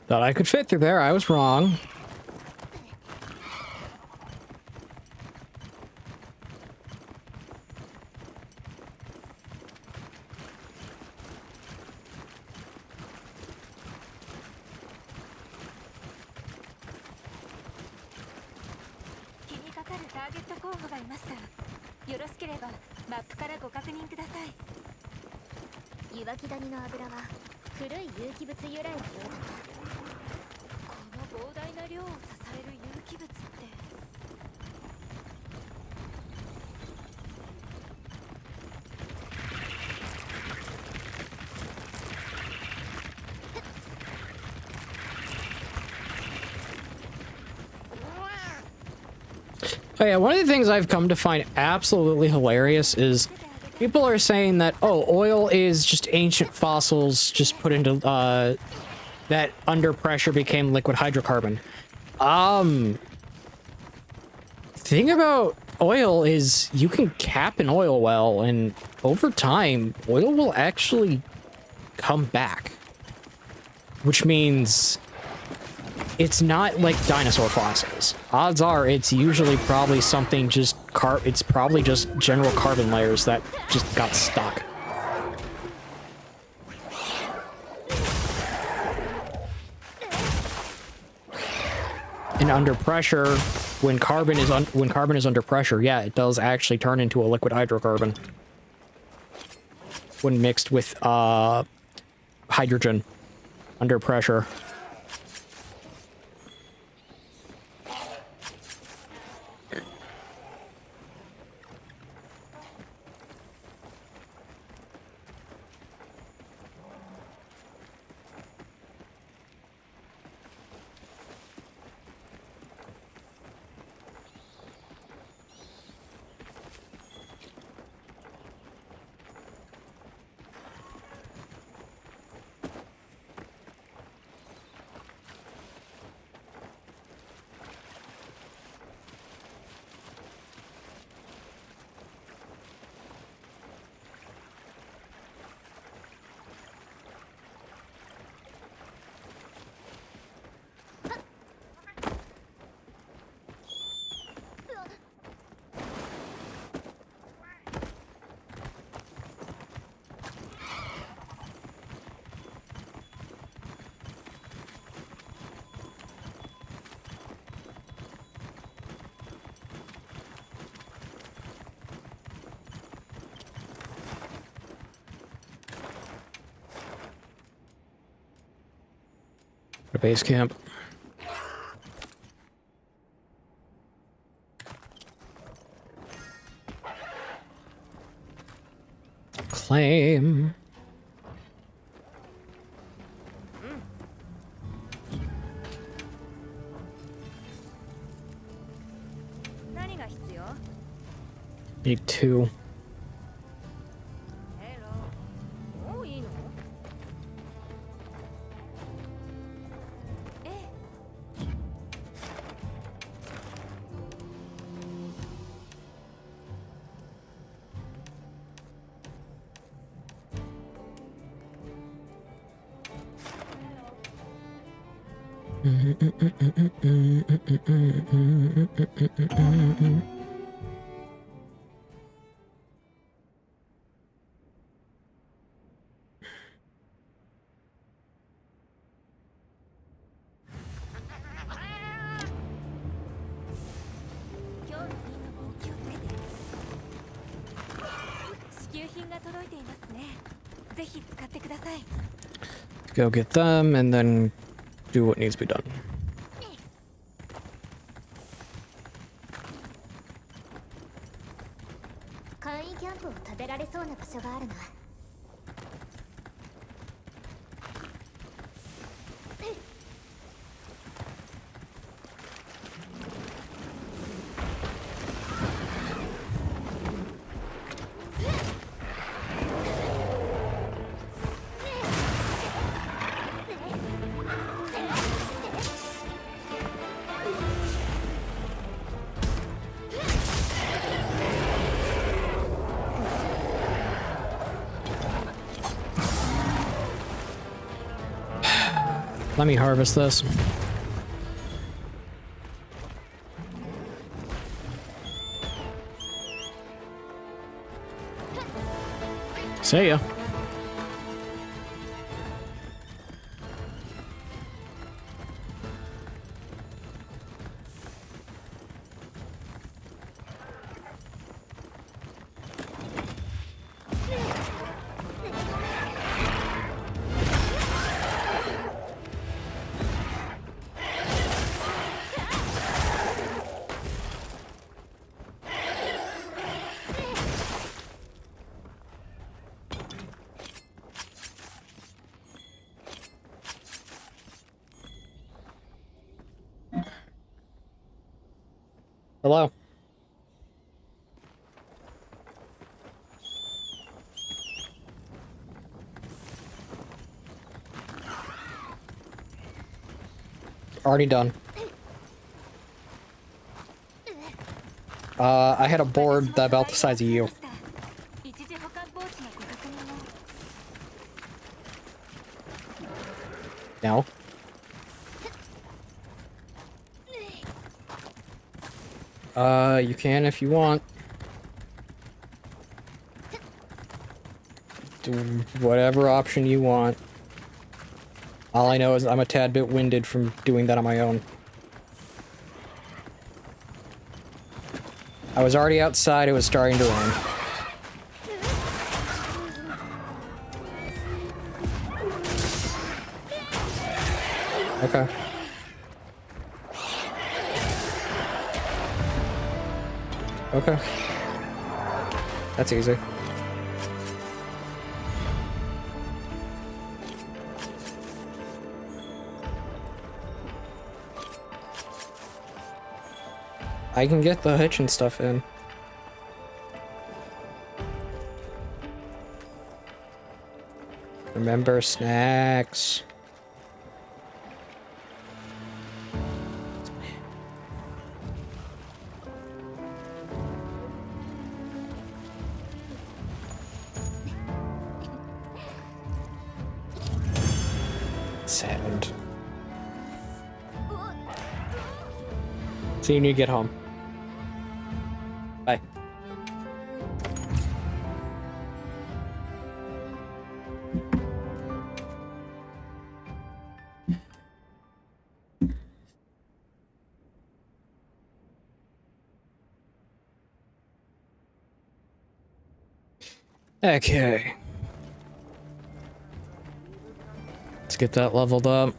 Thought I could fit through there. I was wrong. Oh yeah, one of the things I've come to find absolutely hilarious is people are saying that, oh, oil is just ancient fossils just put into, that under pressure became liquid hydrocarbon. Thing about oil is you can cap an oil well, and over time, oil will actually come back. Which means it's not like dinosaur fossils. Odds are it's usually probably something just it's probably just general carbon layers that just got stuck. And under pressure, when carbon is under pressure, yeah, it does actually turn into a liquid hydrocarbon when mixed with hydrogen under pressure. A base camp. Claim. Need 2. 今日の任務もお気をつけて。支給品が届いていますね。ぜひ使ってください。 Go get them and then do what needs to be done. 簡易キャンプを食べられそうな場所があるな。Let me harvest this. See ya. Hello. Already done. I had a board that about the size of you. 一時保管ポーチのご確認を。 No. You can if you want. Do whatever option you want. All I know is I'm a tad bit winded from doing that on my own. I was already outside, it was starting to rain. Okay. Okay. That's easy. I can get the hitch and stuff in. Remember snacks. Sound. See you when you get home. Bye. Okay. Let's get that leveled up.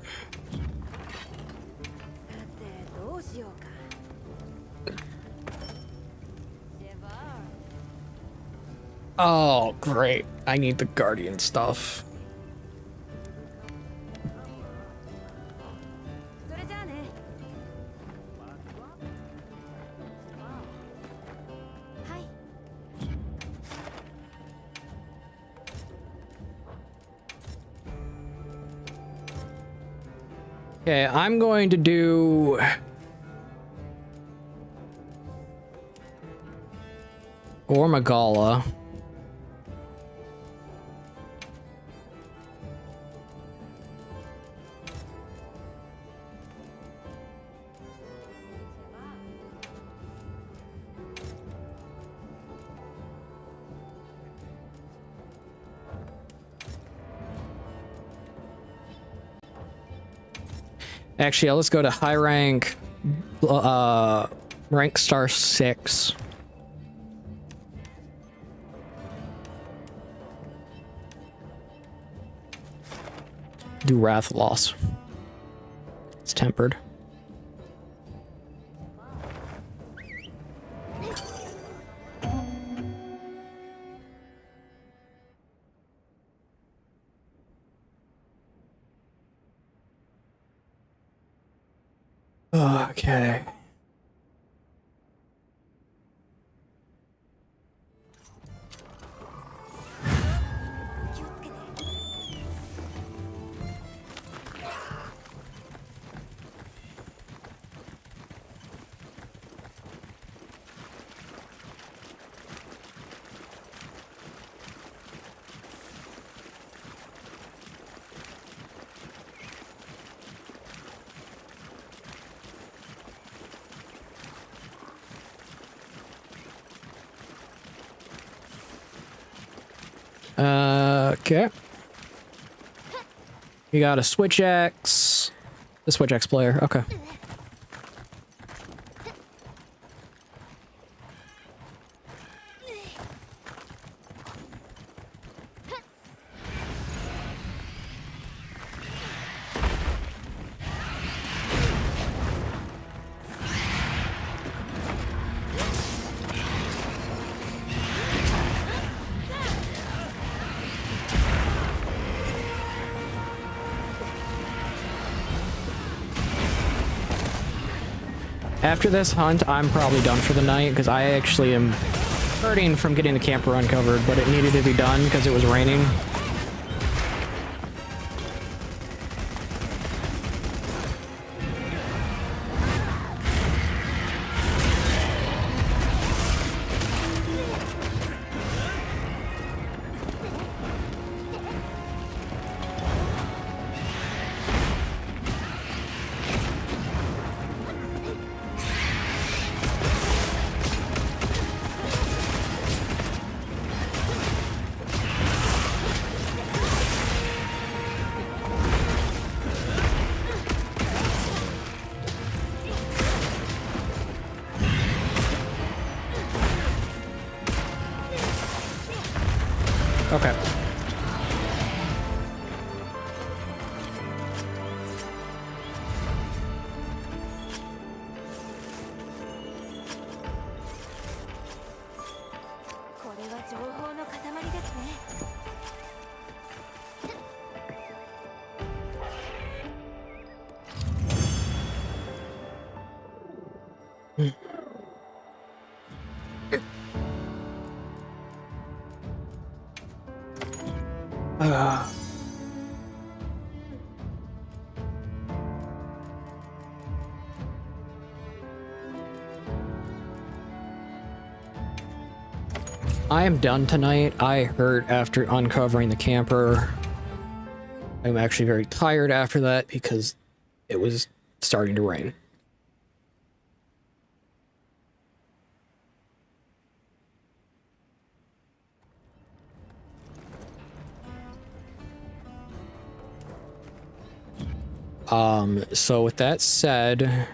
さてどうしようか。Oh, great. I need the Guardian stuff. それじゃあね。はい。 Okay, I'm going to do... Gormagala. Actually, let's go to high rank, rank star 6. Do wrath loss. It's tempered. Okay. Okay. You got a Switch X. The Switch X player. Okay. After this hunt, I'm probably done for the night, because I actually am hurting from getting the camper uncovered, but it needed to be done because it was raining. Okay. I am done tonight. I hurt after uncovering the camper. I'm actually very tired after that because it was starting to rain. So with that said,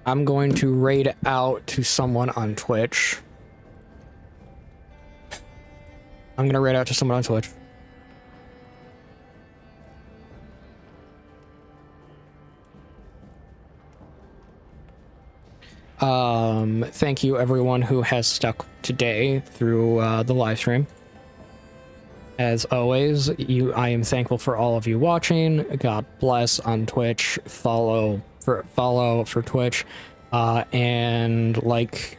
I'm going to raid out to someone on Twitch. I'm gonna raid out to someone on Twitch. Thank you everyone who has stuck today through the live stream. As always, I am thankful for all of you watching. God bless on Twitch. Follow for Twitch, and like,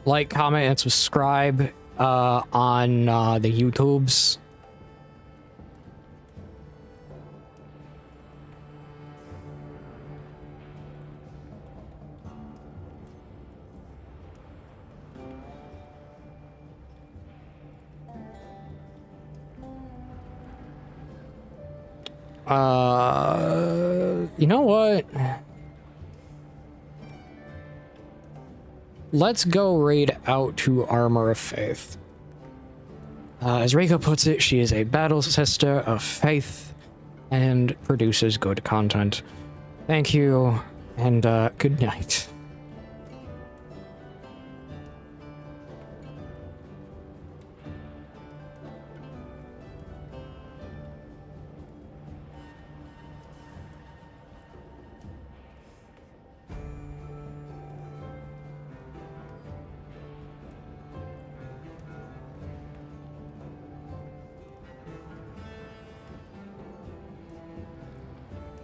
comment, and subscribe on the YouTubes. You know what? let's go raid out to Armor of Faith. As Reiko puts it, she is a battle sister of faith and produces good content. Thank you, and good night.